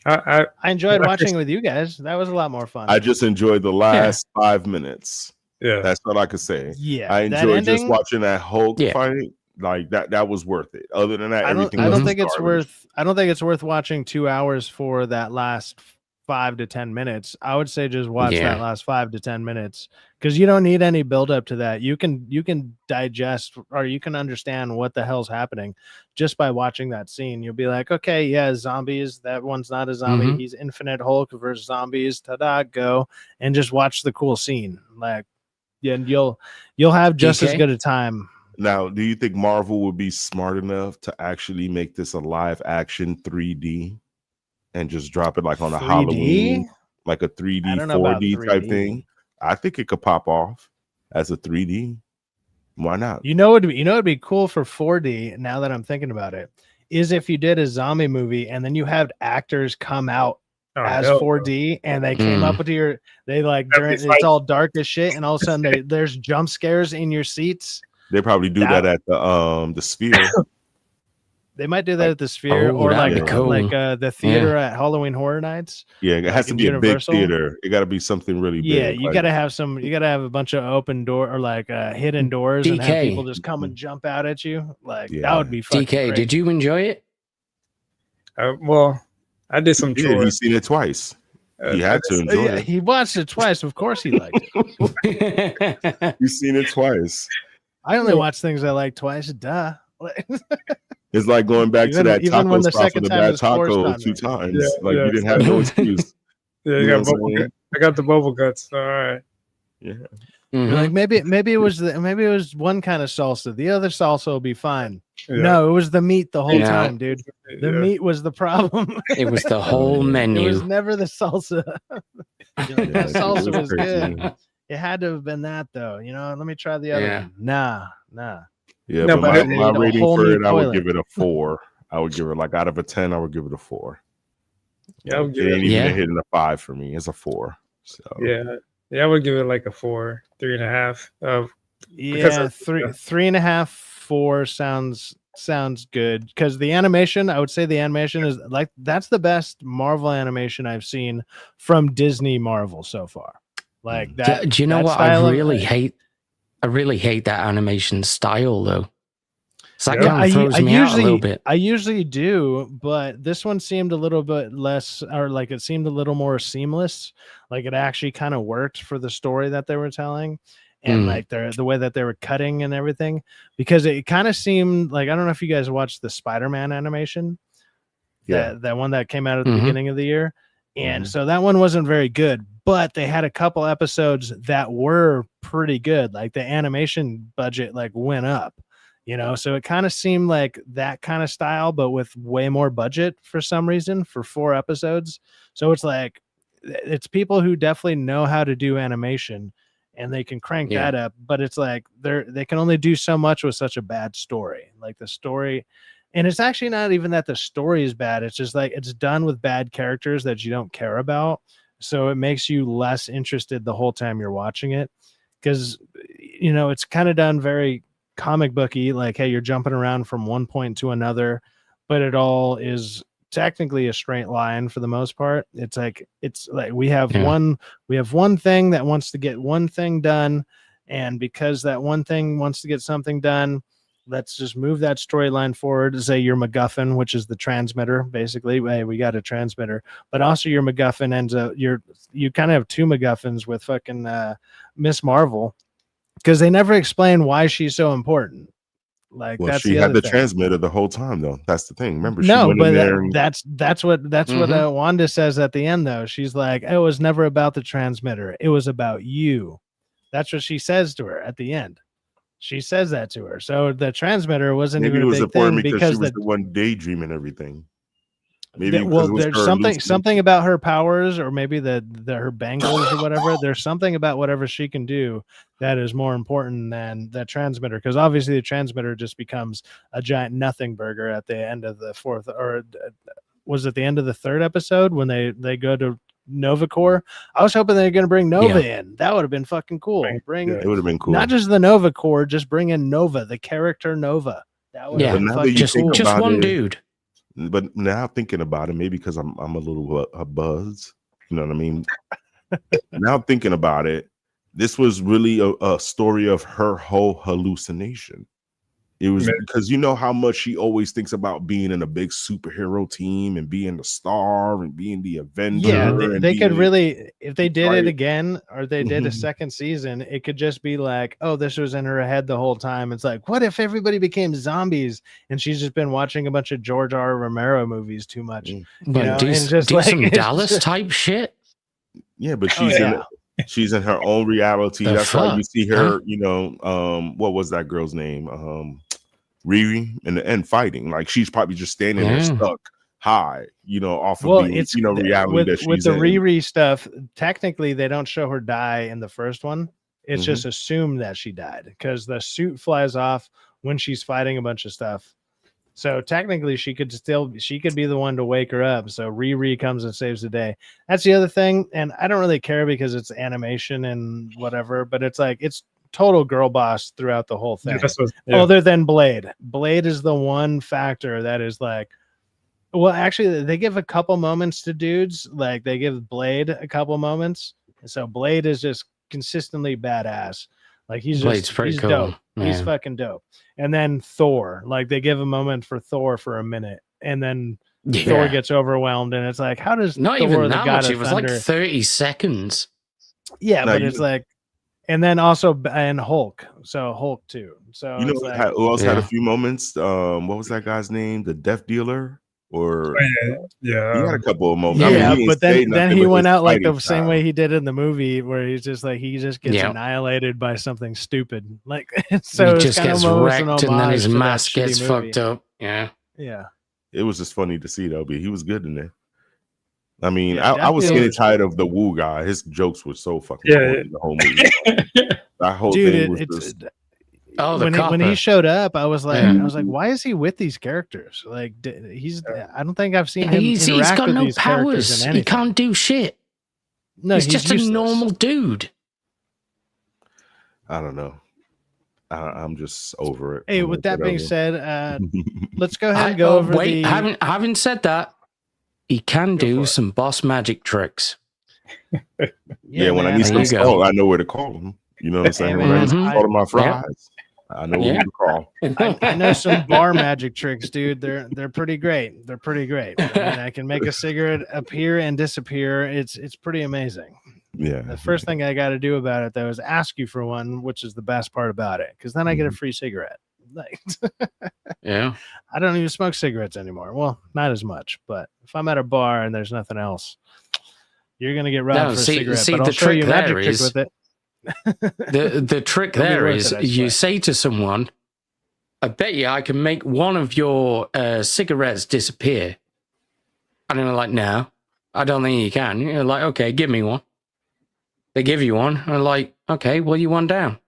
[SPEAKER 1] I enjoyed watching it with you guys. That was a lot more fun.
[SPEAKER 7] I just enjoyed the last 5 minutes.
[SPEAKER 4] Yeah,
[SPEAKER 7] that's all I could say.
[SPEAKER 1] Yeah,
[SPEAKER 7] I enjoyed just watching that Hulk fight. Like that was worth it. Other than that, I don't think it's worth watching 2 hours for that last 5 to 10 minutes. I would say just watch that last 5 to 10 minutes because you don't need any build up to that. You can digest or you can understand what the hell's happening just by watching that scene. You'll be like, okay, yeah, zombies. That one's not a zombie. He's Infinite Hulk versus zombies. Ta-da, go and just watch the cool scene. Like, yeah, and you'll have just as good a time. Now, do you think Marvel would be smart enough to actually make this a live action 3D and just drop it like on a
[SPEAKER 1] 3D?
[SPEAKER 7] Halloween, like a 3D, 4D type thing? I think it could pop off as a 3D. Why not?
[SPEAKER 1] It'd be cool for 4D. Now that I'm thinking about it, is if you did a zombie movie and then you have actors come out as 4D and they came up with it's all dark as shit, and all of a sudden there's jump scares in your seats.
[SPEAKER 7] They probably do that at the Sphere.
[SPEAKER 1] They might do that at the Sphere or the theater at Halloween Horror Nights.
[SPEAKER 7] Yeah, it has to be Universal. A big theater. It got to be something really big.
[SPEAKER 1] Yeah, you got to have a bunch of open door or hidden doors and have people just come and jump out at you. Like that would be fun.
[SPEAKER 6] DK, did you enjoy it?
[SPEAKER 4] Well, I did some chores.
[SPEAKER 7] He's seen it twice. He had to enjoy it.
[SPEAKER 1] He watched it twice. Of course he liked it.
[SPEAKER 7] You've seen it twice.
[SPEAKER 1] I only watch things I like twice. Duh.
[SPEAKER 7] It's like going back to that
[SPEAKER 1] even
[SPEAKER 7] taco
[SPEAKER 1] when the
[SPEAKER 7] spot for
[SPEAKER 1] second
[SPEAKER 7] the
[SPEAKER 1] time
[SPEAKER 7] bad
[SPEAKER 1] is forced
[SPEAKER 7] taco
[SPEAKER 1] on
[SPEAKER 7] 2
[SPEAKER 1] me.
[SPEAKER 7] times.
[SPEAKER 4] Yeah,
[SPEAKER 7] Like
[SPEAKER 4] yeah,
[SPEAKER 7] you didn't have no excuse.
[SPEAKER 4] Yeah,
[SPEAKER 7] You
[SPEAKER 4] you
[SPEAKER 7] know
[SPEAKER 4] got
[SPEAKER 7] what I'm
[SPEAKER 4] bubble
[SPEAKER 7] saying?
[SPEAKER 4] gut. I got the bubble guts. All right.
[SPEAKER 7] Yeah.
[SPEAKER 1] You're like maybe it was one kind of salsa. The other salsa will be fine.
[SPEAKER 4] Yeah.
[SPEAKER 1] No, it was the meat the whole
[SPEAKER 6] No.
[SPEAKER 1] time, dude. The
[SPEAKER 4] Yeah.
[SPEAKER 1] meat was the problem.
[SPEAKER 6] It was the whole
[SPEAKER 7] yeah.
[SPEAKER 6] menu.
[SPEAKER 1] It was never the salsa. You're like, that
[SPEAKER 7] Yeah,
[SPEAKER 1] salsa
[SPEAKER 7] it
[SPEAKER 1] was
[SPEAKER 7] crazy.
[SPEAKER 1] good. It had to have been that though. Let me try the other
[SPEAKER 6] Yeah.
[SPEAKER 1] one. Nah.
[SPEAKER 7] Yeah,
[SPEAKER 4] No,
[SPEAKER 7] but
[SPEAKER 4] but
[SPEAKER 7] my,
[SPEAKER 4] it-
[SPEAKER 1] Need
[SPEAKER 7] my
[SPEAKER 1] a
[SPEAKER 7] rating
[SPEAKER 1] whole
[SPEAKER 7] for
[SPEAKER 1] new
[SPEAKER 7] it, I would
[SPEAKER 1] toilet.
[SPEAKER 7] give it a 4. I would give it like out of a 10, I would give it a 4.
[SPEAKER 4] Yeah, I would
[SPEAKER 7] It
[SPEAKER 4] give
[SPEAKER 7] ain't
[SPEAKER 4] it.
[SPEAKER 7] even
[SPEAKER 6] Yeah.
[SPEAKER 7] a hit in a 5 for me. It's a 4. So
[SPEAKER 4] Yeah, I would give it like a 4, 3.5.
[SPEAKER 1] Yeah,
[SPEAKER 4] of-
[SPEAKER 1] 3.5, 4 sounds good because the animation, I would say the animation is like that's the best Marvel animation I've seen from Disney Marvel so far. Like that.
[SPEAKER 6] Do you know
[SPEAKER 1] that
[SPEAKER 6] what?
[SPEAKER 1] style
[SPEAKER 6] I
[SPEAKER 1] of-
[SPEAKER 6] really hate that animation style though. So that
[SPEAKER 4] Yeah.
[SPEAKER 6] kind of throws me out a little bit.
[SPEAKER 1] I usually do, but this one seemed a little bit less, or like it seemed a little more seamless. Like it actually kind of worked for the story that they were telling, and like the way that they were cutting and everything. Because it kind of seemed like, I don't know if you guys watched the Spider-Man animation,
[SPEAKER 7] yeah.
[SPEAKER 1] that one that came out at the
[SPEAKER 6] Mhm.
[SPEAKER 1] beginning of the year, and so that one wasn't very good. But they had a couple episodes that were pretty good. Like the animation budget like went up. So it kind of seemed like that kind of style, but with way more budget for some reason for 4 episodes. So it's like, it's people who definitely know how to do animation and they can crank
[SPEAKER 6] Yeah.
[SPEAKER 1] that up, but it's like they can only do so much with such a bad story. Like the story, and it's actually not even that the story is bad. It's just like it's done with bad characters that you don't care about. So it makes you less interested the whole time you're watching it. Because, it's kind of done very comic booky, like, hey, you're jumping around from one point to another, but it all is technically a straight line for the most part. It's like we have one thing that wants to get one thing done, and because that one thing wants to get something done, let's just move that storyline forward to say your MacGuffin, which is the transmitter. Basically, hey, we got a transmitter, but also your MacGuffin ends up you kind of have 2 MacGuffins with fucking Miss Marvel, because they never explain why she's so important. Like,
[SPEAKER 7] Well,
[SPEAKER 1] that's
[SPEAKER 7] she
[SPEAKER 1] the
[SPEAKER 7] had
[SPEAKER 1] other
[SPEAKER 7] the
[SPEAKER 1] thing.
[SPEAKER 7] transmitter the whole time, though. That's the thing. Remember, she
[SPEAKER 1] No,
[SPEAKER 7] went
[SPEAKER 1] but
[SPEAKER 7] in there and
[SPEAKER 1] that's what Wanda says at the end, though. She's like, it was never about the transmitter. It was about you. That's what she says to her at the end. She says that to her. So the transmitter wasn't
[SPEAKER 7] maybe it
[SPEAKER 1] even
[SPEAKER 7] was
[SPEAKER 1] a big
[SPEAKER 7] important
[SPEAKER 1] thing
[SPEAKER 7] because she was the one daydreaming everything. Maybe because it was
[SPEAKER 1] there's
[SPEAKER 7] her
[SPEAKER 1] something
[SPEAKER 7] hallucination.
[SPEAKER 1] about her powers, or maybe the her bangles or whatever. There's something about whatever she can do that is more important than the transmitter, because obviously the transmitter just becomes a giant nothing burger at the end of the 4th, or was it the end of the 3rd episode when they go to Nova Corps? I was hoping they were going to bring Nova in. That would have been fucking cool.
[SPEAKER 7] It would have been cool.
[SPEAKER 1] Not just the Nova Corps, just bring in Nova, the character Nova. That would have been
[SPEAKER 7] But now that
[SPEAKER 1] fucking
[SPEAKER 7] you
[SPEAKER 6] just
[SPEAKER 7] think
[SPEAKER 1] cool.
[SPEAKER 7] about
[SPEAKER 6] one
[SPEAKER 7] it,
[SPEAKER 6] dude.
[SPEAKER 7] But now thinking about it, maybe because I'm a little buzz, you know what I mean? Now thinking about it, this was really a story of her whole hallucination. It was because you know how much she always thinks about being in a big superhero team and being the star and being the Avenger.
[SPEAKER 1] Yeah,
[SPEAKER 7] and
[SPEAKER 1] they could
[SPEAKER 7] being-
[SPEAKER 1] really, if they did
[SPEAKER 7] Right.
[SPEAKER 1] it again, or they did a second season, it could just be like, oh, this was in her head the whole time. It's like, what if everybody became zombies and she's just been watching a bunch of George R. Romero movies too much?
[SPEAKER 6] But do
[SPEAKER 1] and just
[SPEAKER 6] do
[SPEAKER 1] like,
[SPEAKER 6] some
[SPEAKER 1] it's
[SPEAKER 6] Dallas
[SPEAKER 1] just-
[SPEAKER 6] type shit.
[SPEAKER 7] Yeah, but
[SPEAKER 1] Oh,
[SPEAKER 7] she's in her own reality.
[SPEAKER 6] The
[SPEAKER 7] That's why you
[SPEAKER 6] fuck?
[SPEAKER 7] see her, what was that girl's name? Riri in the end fighting. Like she's probably just standing there stuck high, off of the
[SPEAKER 1] it's
[SPEAKER 7] reality that she's
[SPEAKER 1] with the
[SPEAKER 7] in.
[SPEAKER 1] Riri stuff. Technically, they don't show her die in the first one. It's just assumed that she died because the suit flies off when she's fighting a bunch of stuff. So technically, she could be the one to wake her up. So Riri comes and saves the day. That's the other thing, and I don't really care because it's animation and whatever. But it's like it's total girl boss throughout the whole thing. Other than Blade. Blade is the one factor that is like, well, actually, they give a couple moments to dudes. Like they give Blade a couple moments. So Blade is just consistently badass. Like he's
[SPEAKER 6] pretty cool.
[SPEAKER 1] dope.
[SPEAKER 6] Yeah.
[SPEAKER 1] He's fucking dope. And then Thor, like they give a moment for Thor for a minute, and then Thor gets overwhelmed, and it's like, how does
[SPEAKER 6] not
[SPEAKER 1] Thor,
[SPEAKER 6] even
[SPEAKER 1] the
[SPEAKER 6] that
[SPEAKER 1] God
[SPEAKER 6] much?
[SPEAKER 1] of
[SPEAKER 6] It was
[SPEAKER 1] Thunder,
[SPEAKER 6] like 30 seconds.
[SPEAKER 1] yeah,
[SPEAKER 7] No,
[SPEAKER 1] but it's like, And then also and Hulk. So Hulk too. So
[SPEAKER 7] You know
[SPEAKER 1] it's like,
[SPEAKER 7] who else had a
[SPEAKER 6] Yeah.
[SPEAKER 7] few moments? What was that guy's name? The Death Dealer, or
[SPEAKER 4] Yeah.
[SPEAKER 7] he had a couple of moments.
[SPEAKER 1] yeah,
[SPEAKER 7] I mean, he didn't
[SPEAKER 1] but
[SPEAKER 7] say
[SPEAKER 1] then
[SPEAKER 7] nothing,
[SPEAKER 1] he
[SPEAKER 7] but
[SPEAKER 1] went
[SPEAKER 7] his
[SPEAKER 1] out like the
[SPEAKER 7] fighting
[SPEAKER 1] same
[SPEAKER 7] style.
[SPEAKER 1] way he did in the movie, where he's just like he just gets
[SPEAKER 6] Yeah.
[SPEAKER 1] annihilated by something stupid. Like so,
[SPEAKER 6] He
[SPEAKER 1] it's
[SPEAKER 6] just
[SPEAKER 1] kind of
[SPEAKER 6] gets
[SPEAKER 1] almost an
[SPEAKER 6] wrecked, and then
[SPEAKER 1] homage
[SPEAKER 6] his
[SPEAKER 1] to that
[SPEAKER 6] mask
[SPEAKER 1] shitty
[SPEAKER 6] gets
[SPEAKER 1] movie.
[SPEAKER 6] fucked up. Yeah.
[SPEAKER 1] Yeah,
[SPEAKER 7] It was just funny to see though, but he was good in there. I mean,
[SPEAKER 1] Yeah,
[SPEAKER 7] I was
[SPEAKER 1] Death
[SPEAKER 7] getting
[SPEAKER 1] Dealer's
[SPEAKER 7] tired of the Woo guy. His jokes were so fucking
[SPEAKER 4] Yeah,
[SPEAKER 7] corny the whole movie. That whole thing
[SPEAKER 1] dude,
[SPEAKER 7] was
[SPEAKER 1] it's
[SPEAKER 7] just
[SPEAKER 6] Oh, the
[SPEAKER 1] when he
[SPEAKER 6] copper.
[SPEAKER 1] showed up, I was like,
[SPEAKER 6] Yeah.
[SPEAKER 1] why is he with these characters? Like, I don't think I've seen him
[SPEAKER 6] He's
[SPEAKER 1] interact
[SPEAKER 6] got
[SPEAKER 1] with
[SPEAKER 6] no
[SPEAKER 1] these characters
[SPEAKER 6] powers.
[SPEAKER 1] in
[SPEAKER 6] He
[SPEAKER 1] anything.
[SPEAKER 6] can't do shit.
[SPEAKER 1] No,
[SPEAKER 6] he's just
[SPEAKER 1] useless.
[SPEAKER 6] a normal dude.
[SPEAKER 7] I don't know. I'm just over it.
[SPEAKER 1] Hey,
[SPEAKER 7] I'm
[SPEAKER 1] with
[SPEAKER 7] like,
[SPEAKER 1] that being
[SPEAKER 7] whatever.
[SPEAKER 1] said, let's go ahead and go over
[SPEAKER 6] wait,
[SPEAKER 1] the.
[SPEAKER 6] having said that, he can
[SPEAKER 1] Go for
[SPEAKER 6] do
[SPEAKER 1] it.
[SPEAKER 6] some boss magic tricks.
[SPEAKER 7] Yeah, when I
[SPEAKER 1] man,
[SPEAKER 7] need
[SPEAKER 6] There
[SPEAKER 7] some
[SPEAKER 6] you go.
[SPEAKER 7] salt, I know where to call him. You know what I'm saying? When I need some
[SPEAKER 6] Mhm.
[SPEAKER 7] salt on my fries, I know who
[SPEAKER 6] Yeah.
[SPEAKER 7] to call.
[SPEAKER 1] I know some bar magic tricks, dude. They're pretty great. They're pretty great. I mean, I can make a cigarette appear and disappear. It's pretty amazing.
[SPEAKER 7] Yeah.
[SPEAKER 1] The first thing I got to do about it though is ask you for one, which is the best part about it, because then I get a free cigarette. Like,
[SPEAKER 6] Yeah.
[SPEAKER 1] I don't even smoke cigarettes anymore. Well, not as much, but if I'm at a bar and there's nothing else, you're gonna get robbed
[SPEAKER 6] No,
[SPEAKER 1] for
[SPEAKER 6] see-
[SPEAKER 1] a cigarette.
[SPEAKER 6] see,
[SPEAKER 1] but I'll
[SPEAKER 6] the
[SPEAKER 1] show you a
[SPEAKER 6] trick
[SPEAKER 1] magic
[SPEAKER 6] there
[SPEAKER 1] trick
[SPEAKER 6] is-
[SPEAKER 1] with it.
[SPEAKER 6] The trick
[SPEAKER 1] It'll be
[SPEAKER 6] there
[SPEAKER 1] worth
[SPEAKER 6] is
[SPEAKER 1] it, I
[SPEAKER 6] you
[SPEAKER 1] swear.
[SPEAKER 6] say to someone, I bet you I can make one of your cigarettes disappear. And they're like, no, I don't think you can. You're like, okay, give me one. They give you one. And they're like, okay, well, you one down.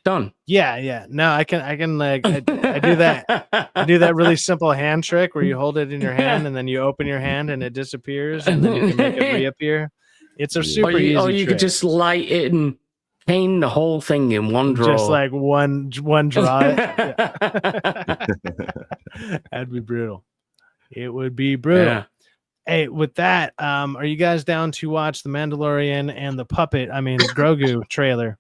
[SPEAKER 6] Done.
[SPEAKER 1] Yeah. No, I can like I do that. I do that really simple hand trick where you hold it in your hand and then you open your hand and it disappears and then you can make it reappear. It's a
[SPEAKER 7] Yeah.
[SPEAKER 1] super easy
[SPEAKER 6] Or you
[SPEAKER 1] trick.
[SPEAKER 6] could just light it and paint the whole thing in one draw.
[SPEAKER 1] Just like one draw. That'd be brutal. It would be brutal.
[SPEAKER 6] Yeah.
[SPEAKER 1] Hey, with that, are you guys down to watch the Mandalorian and the Grogu trailer?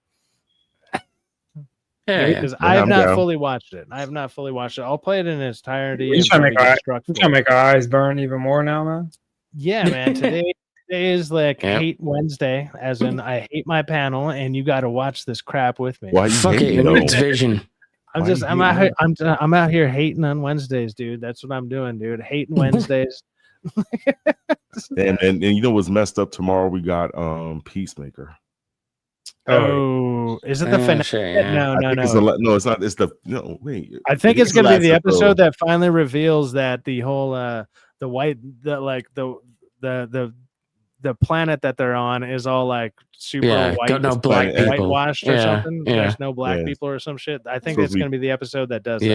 [SPEAKER 6] Yeah.
[SPEAKER 1] Because I have
[SPEAKER 7] I'm
[SPEAKER 1] not
[SPEAKER 7] down.
[SPEAKER 1] fully watched it. I'll play it in its entirety.
[SPEAKER 4] You
[SPEAKER 1] and
[SPEAKER 4] trying to
[SPEAKER 1] probably
[SPEAKER 4] make
[SPEAKER 1] get struck
[SPEAKER 4] You
[SPEAKER 1] for
[SPEAKER 4] trying to
[SPEAKER 1] it.
[SPEAKER 4] make our eyes burn even more now, man?
[SPEAKER 1] Yeah, man. Today is like
[SPEAKER 6] Yep.
[SPEAKER 1] Hate Wednesday, as in I hate my panel, and you got to watch this crap with me.
[SPEAKER 7] Why you
[SPEAKER 6] Fuck it,
[SPEAKER 7] hating,
[SPEAKER 6] it
[SPEAKER 7] though?
[SPEAKER 6] needs vision.
[SPEAKER 1] I'm
[SPEAKER 7] Why
[SPEAKER 1] just
[SPEAKER 7] you
[SPEAKER 1] I'm out
[SPEAKER 7] hating,
[SPEAKER 1] here, I'm out here hating on Wednesdays, dude. That's what I'm doing, dude. Hating Wednesdays.
[SPEAKER 7] And you know what's messed up? Tomorrow we got Peacemaker.
[SPEAKER 1] Oh, is it the finale?
[SPEAKER 6] Shit, yeah.
[SPEAKER 1] No.
[SPEAKER 7] No, it's not. It's the no. Wait,
[SPEAKER 1] I think
[SPEAKER 7] it
[SPEAKER 1] it's
[SPEAKER 7] is the
[SPEAKER 1] gonna be
[SPEAKER 7] last
[SPEAKER 1] the episode that finally reveals that the whole the planet that they're on is all like super
[SPEAKER 6] Yeah,
[SPEAKER 1] white,
[SPEAKER 6] got no
[SPEAKER 1] it's
[SPEAKER 6] black
[SPEAKER 1] like
[SPEAKER 6] people.
[SPEAKER 1] whitewashed or
[SPEAKER 6] Yeah,
[SPEAKER 1] something.
[SPEAKER 6] yeah.
[SPEAKER 1] There's no black
[SPEAKER 7] Yeah.
[SPEAKER 1] people or some shit. I think
[SPEAKER 7] Supposed
[SPEAKER 1] that's
[SPEAKER 7] to be-
[SPEAKER 1] gonna be the episode that does that.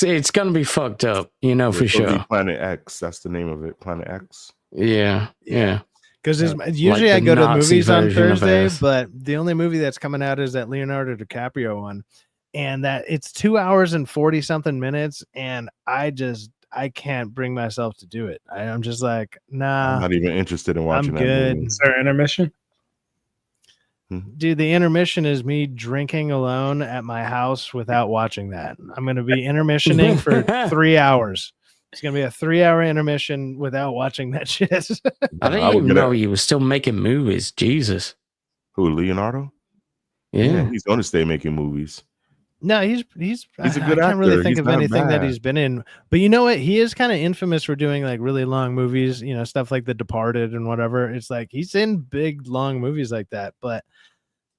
[SPEAKER 6] Yeah, it's gonna be fucked up, for
[SPEAKER 7] It's supposed to be
[SPEAKER 6] sure.
[SPEAKER 7] Planet X. That's the name of it. Planet X.
[SPEAKER 6] Yeah.
[SPEAKER 1] Because usually
[SPEAKER 6] Like
[SPEAKER 1] I
[SPEAKER 6] the
[SPEAKER 1] go to the
[SPEAKER 6] Nazi
[SPEAKER 1] movies on
[SPEAKER 6] version of
[SPEAKER 1] Thursday,
[SPEAKER 6] Earth.
[SPEAKER 1] but the only movie that's coming out is that Leonardo DiCaprio one, and that it's 2 hours and 40 something minutes, and I can't bring myself to do it. I'm just like,
[SPEAKER 7] I'm
[SPEAKER 1] nah,
[SPEAKER 7] not even interested in watching that
[SPEAKER 1] good.
[SPEAKER 7] movie.
[SPEAKER 4] Is there intermission?
[SPEAKER 1] dude. The intermission is me drinking alone at my house without watching that. I'm gonna be intermissioning for 3 hours. It's gonna be a 3-hour intermission without watching that shit.
[SPEAKER 6] I
[SPEAKER 7] I
[SPEAKER 6] didn't
[SPEAKER 7] would
[SPEAKER 6] even
[SPEAKER 7] get
[SPEAKER 6] know
[SPEAKER 7] it.
[SPEAKER 6] he was still making movies. Jesus.
[SPEAKER 7] Who, Leonardo?
[SPEAKER 6] Yeah.
[SPEAKER 7] He's going to stay making movies.
[SPEAKER 1] No, he's
[SPEAKER 7] a good
[SPEAKER 1] I can't really
[SPEAKER 7] actor.
[SPEAKER 1] think
[SPEAKER 7] He's
[SPEAKER 1] of
[SPEAKER 7] not
[SPEAKER 1] anything that
[SPEAKER 7] bad.
[SPEAKER 1] he's been in. But you know what? He is kind of infamous for doing like really long movies, stuff like The Departed and whatever. It's like he's in big long movies like that, but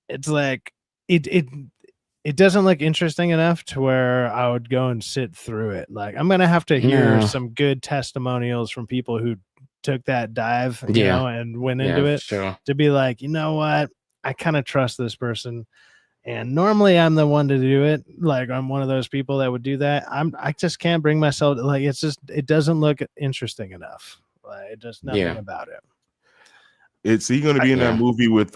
[SPEAKER 1] it's like it doesn't look interesting enough to where I would go and sit through it. Like I'm gonna have to hear
[SPEAKER 6] No.
[SPEAKER 1] some good testimonials from people who took that dive,
[SPEAKER 6] Yeah.
[SPEAKER 1] and went
[SPEAKER 6] Yeah,
[SPEAKER 1] into
[SPEAKER 6] for
[SPEAKER 1] it
[SPEAKER 6] sure.
[SPEAKER 1] to be like, you know what? I kind of trust this person. And normally I'm the one to do it. Like I'm one of those people that would do that. I just can't bring myself to, like, it doesn't look interesting enough. Like just nothing about it.
[SPEAKER 7] Is he going to be in
[SPEAKER 6] Yeah.
[SPEAKER 7] that movie with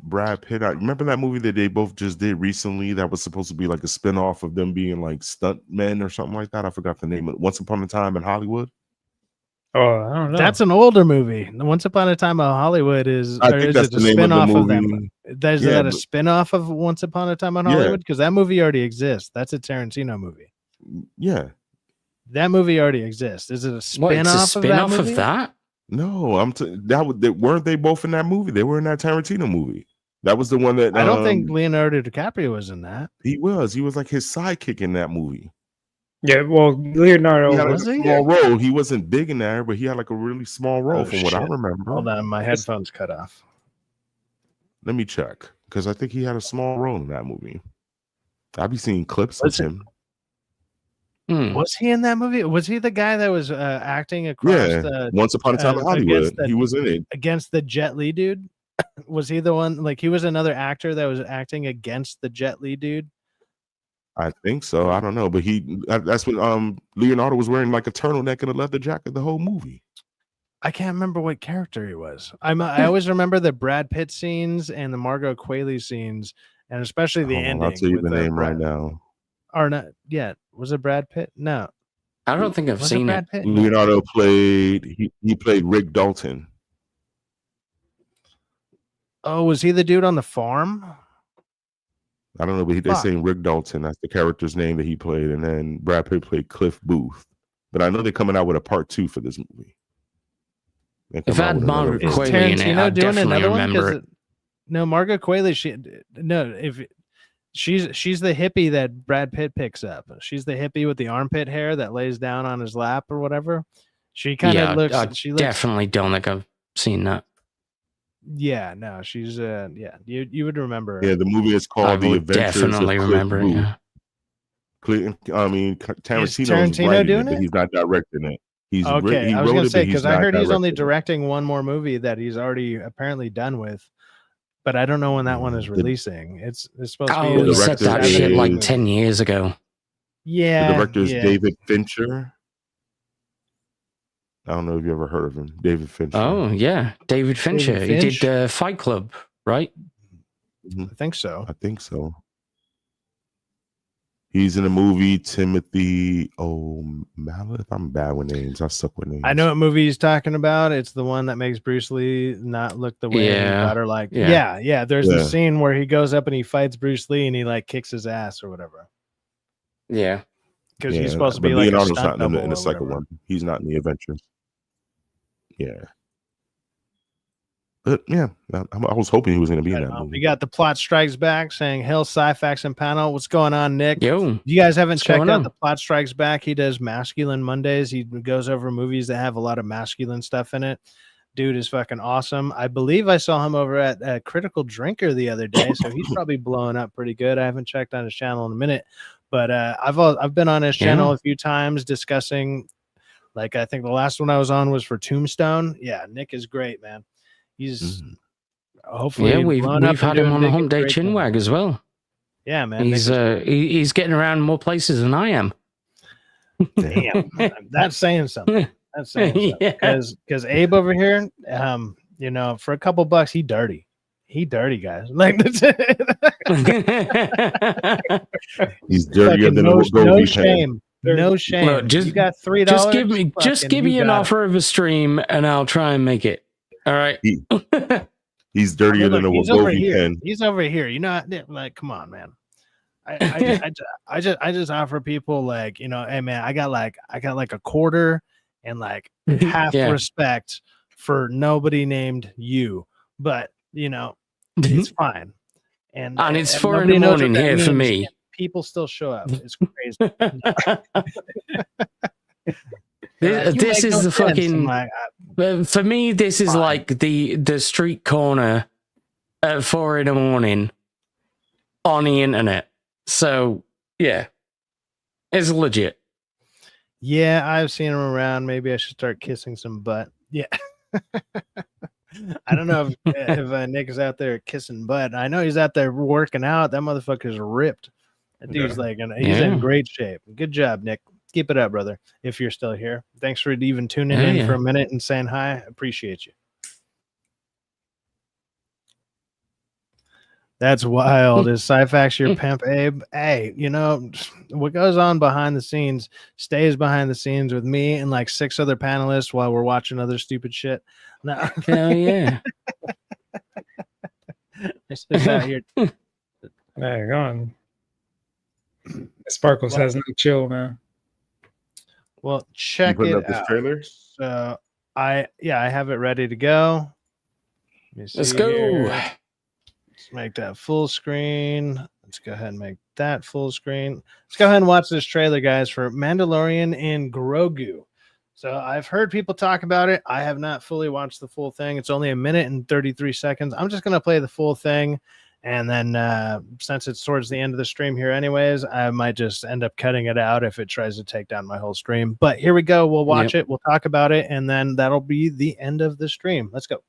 [SPEAKER 7] Brad Pitt? I remember that movie that they both just did recently that was supposed to be like a spinoff of them being like stunt men or something like that. I forgot the name of it. Once Upon a Time in Hollywood.
[SPEAKER 4] Oh, I don't know.
[SPEAKER 1] That's an older movie. Once Upon a Time in Hollywood is,
[SPEAKER 7] I
[SPEAKER 1] or
[SPEAKER 7] think
[SPEAKER 1] is
[SPEAKER 7] that's
[SPEAKER 1] it
[SPEAKER 7] the
[SPEAKER 1] a
[SPEAKER 7] name of the
[SPEAKER 1] spin-off of
[SPEAKER 7] movie.
[SPEAKER 1] them? Is
[SPEAKER 7] Yeah,
[SPEAKER 1] that a
[SPEAKER 7] but-
[SPEAKER 1] spin-off of Once Upon a Time in
[SPEAKER 7] Yeah.
[SPEAKER 1] Hollywood? Because that movie already exists. That's a Tarantino movie.
[SPEAKER 7] Yeah.
[SPEAKER 1] That movie already exists. Is it a
[SPEAKER 6] What,
[SPEAKER 1] spin-off,
[SPEAKER 6] it's a spin-off
[SPEAKER 1] of
[SPEAKER 6] of
[SPEAKER 1] that?
[SPEAKER 6] that?
[SPEAKER 7] No, weren't they both in that movie? They were in that Tarantino movie. That was the one that
[SPEAKER 1] I don't think Leonardo DiCaprio was in that.
[SPEAKER 7] he was. He was like his sidekick in that movie.
[SPEAKER 4] Yeah, well, Leonardo
[SPEAKER 7] He had
[SPEAKER 1] was
[SPEAKER 7] a
[SPEAKER 1] he?
[SPEAKER 7] small role. He wasn't big in there, but he had like a really small role from what I
[SPEAKER 1] shit.
[SPEAKER 7] remember.
[SPEAKER 1] Hold on, my headphones cut off.
[SPEAKER 7] Let me check because I think he had a small role in that movie. I've been seeing clips of him.
[SPEAKER 1] Was he in that movie? Was he the guy that was acting across the
[SPEAKER 7] Once Upon a Time in Hollywood? He was in it
[SPEAKER 1] against the Jet Li dude. Was he the one? Like he was another actor that was acting against the Jet Li dude.
[SPEAKER 7] I think so. I don't know, but that's when Leonardo was wearing like a turtleneck and a leather jacket the whole movie.
[SPEAKER 1] I can't remember what character he was. I always remember the Brad Pitt scenes and the Margot Qualley scenes, and especially the ending.
[SPEAKER 7] I'll tell you the name right now.
[SPEAKER 1] Or not yet. Was it Brad Pitt? No.
[SPEAKER 6] I don't think I've seen it.
[SPEAKER 1] Pitt?
[SPEAKER 7] Leonardo played he played Rick Dalton.
[SPEAKER 1] Oh, was he the dude on the farm?
[SPEAKER 7] I don't know, but they're saying Rick Dalton. That's the character's name that he played. And then Brad Pitt played Cliff Booth. But I know they're coming out with a part 2 for this movie.
[SPEAKER 6] If I had Margaret Qualley in it, I definitely remember it.
[SPEAKER 1] No, Margaret Qualley, she's the hippie that Brad Pitt picks up. She's the hippie with the armpit hair that lays down on his lap or whatever. She kind of looks.
[SPEAKER 6] I definitely don't think I've seen that.
[SPEAKER 1] Yeah, no, she's you would remember her.
[SPEAKER 7] Yeah, the movie is called The Adventures
[SPEAKER 6] definitely
[SPEAKER 7] of
[SPEAKER 6] remember
[SPEAKER 7] Cliff
[SPEAKER 6] it.
[SPEAKER 7] Booth. I mean, Tarantino's
[SPEAKER 1] Tarantino
[SPEAKER 7] writing
[SPEAKER 1] doing
[SPEAKER 7] it, but he's not directing it. He's
[SPEAKER 1] okay. I was
[SPEAKER 7] going
[SPEAKER 1] gonna
[SPEAKER 7] to
[SPEAKER 1] say because I heard he's only
[SPEAKER 7] directing
[SPEAKER 1] directing one more movie that he's already apparently done with, but I don't know when that one is releasing. It's supposed to be.
[SPEAKER 6] Oh, he said that shit like 10 years ago.
[SPEAKER 1] Yeah,
[SPEAKER 7] the director is David Fincher. I don't know if you ever heard of him, David Fincher.
[SPEAKER 6] Oh yeah, David Fincher. He did Fight Club, right?
[SPEAKER 1] I think so.
[SPEAKER 7] He's in the movie Timothy O'Malley. I'm bad with names. I suck with names.
[SPEAKER 1] I know what movie he's talking about. It's the one that makes Bruce Lee not look the way he got her. Like, yeah. There's the scene where he goes up and he fights Bruce Lee and he like kicks his ass or whatever.
[SPEAKER 6] Yeah,
[SPEAKER 1] because he's supposed to be like
[SPEAKER 7] Leonardo's
[SPEAKER 1] a stunt double
[SPEAKER 7] in the second one. He's not in the Adventures. Yeah. But yeah, I was hoping he was going to be in that movie.
[SPEAKER 1] We got the Plot Strikes Back saying, "Hill, Syfaxx, and Panel." What's going on, Nick?
[SPEAKER 6] Yo,
[SPEAKER 1] you guys haven't checked out the Plot Strikes Back? He does Masculine Mondays. He goes over movies that have a lot of masculine stuff in it. Dude is fucking awesome. I believe I saw him over at Critical Drinker the other day, so he's probably blowing up pretty good. I haven't checked on his channel in a minute, but I've been on his channel a few times discussing. Like I think the last one I was on was for Tombstone. Yeah, Nick is great, man. He's hopefully
[SPEAKER 6] we've had him on the Hump Day Chinwag as well.
[SPEAKER 1] Yeah, man.
[SPEAKER 6] He's getting around more places than I am.
[SPEAKER 1] Damn, that's saying something. That's saying something. Because Abe over here, for a couple bucks, he dirty, guys. Like
[SPEAKER 7] he's dirtier than
[SPEAKER 1] no shame. No shame.
[SPEAKER 6] Look,
[SPEAKER 1] you got $3.
[SPEAKER 6] Just give me an offer of a stream, and I'll try and make it. All right.
[SPEAKER 7] He's dirtier than a Wagovi pen.
[SPEAKER 1] He's over here. You know, like, come on, man. I just offer people like, hey man, I got like a quarter and like half respect for nobody named you, but it's fine. And
[SPEAKER 6] it's 4 a.m. here for me.
[SPEAKER 1] People still show up. It's crazy.
[SPEAKER 6] This is the fucking. For me, this is like the street corner at 4 a.m. on the internet. So yeah, it's legit.
[SPEAKER 1] Yeah, I've seen him around. Maybe I should start kissing some butt. Yeah. I don't know if Nick is out there kissing butt. I know he's out there working out. That motherfucker's ripped. That dude's he's in great shape. Good job, Nick. Keep it up, brother. If you're still here, thanks for even tuning in for a minute and saying hi. Appreciate you. That's wild. Is Syfaxx your pimp, Abe? Hey, what goes on behind the scenes stays behind the scenes with me and like 6 other panelists while we're watching other stupid shit. No.
[SPEAKER 6] Hell yeah.
[SPEAKER 1] It's just out here.
[SPEAKER 4] Hang on. Sparkles has no chill, man.
[SPEAKER 1] Well, check it out. This trailer? So I have it ready to go.
[SPEAKER 6] Let's go.
[SPEAKER 1] Let's make that full screen. Let's go ahead and make that full screen. Let's go ahead and watch this trailer, guys, for Mandalorian and Grogu. So I've heard people talk about it. I have not fully watched the full thing. It's only 1 minute and 33 seconds. I'm just going to play the full thing. And then since it's towards the end of the stream here anyways, I might just end up cutting it out if it tries to take down my whole stream. But here we go. We'll watch it. We'll talk about it. And then that'll be the end of the stream. Let's go.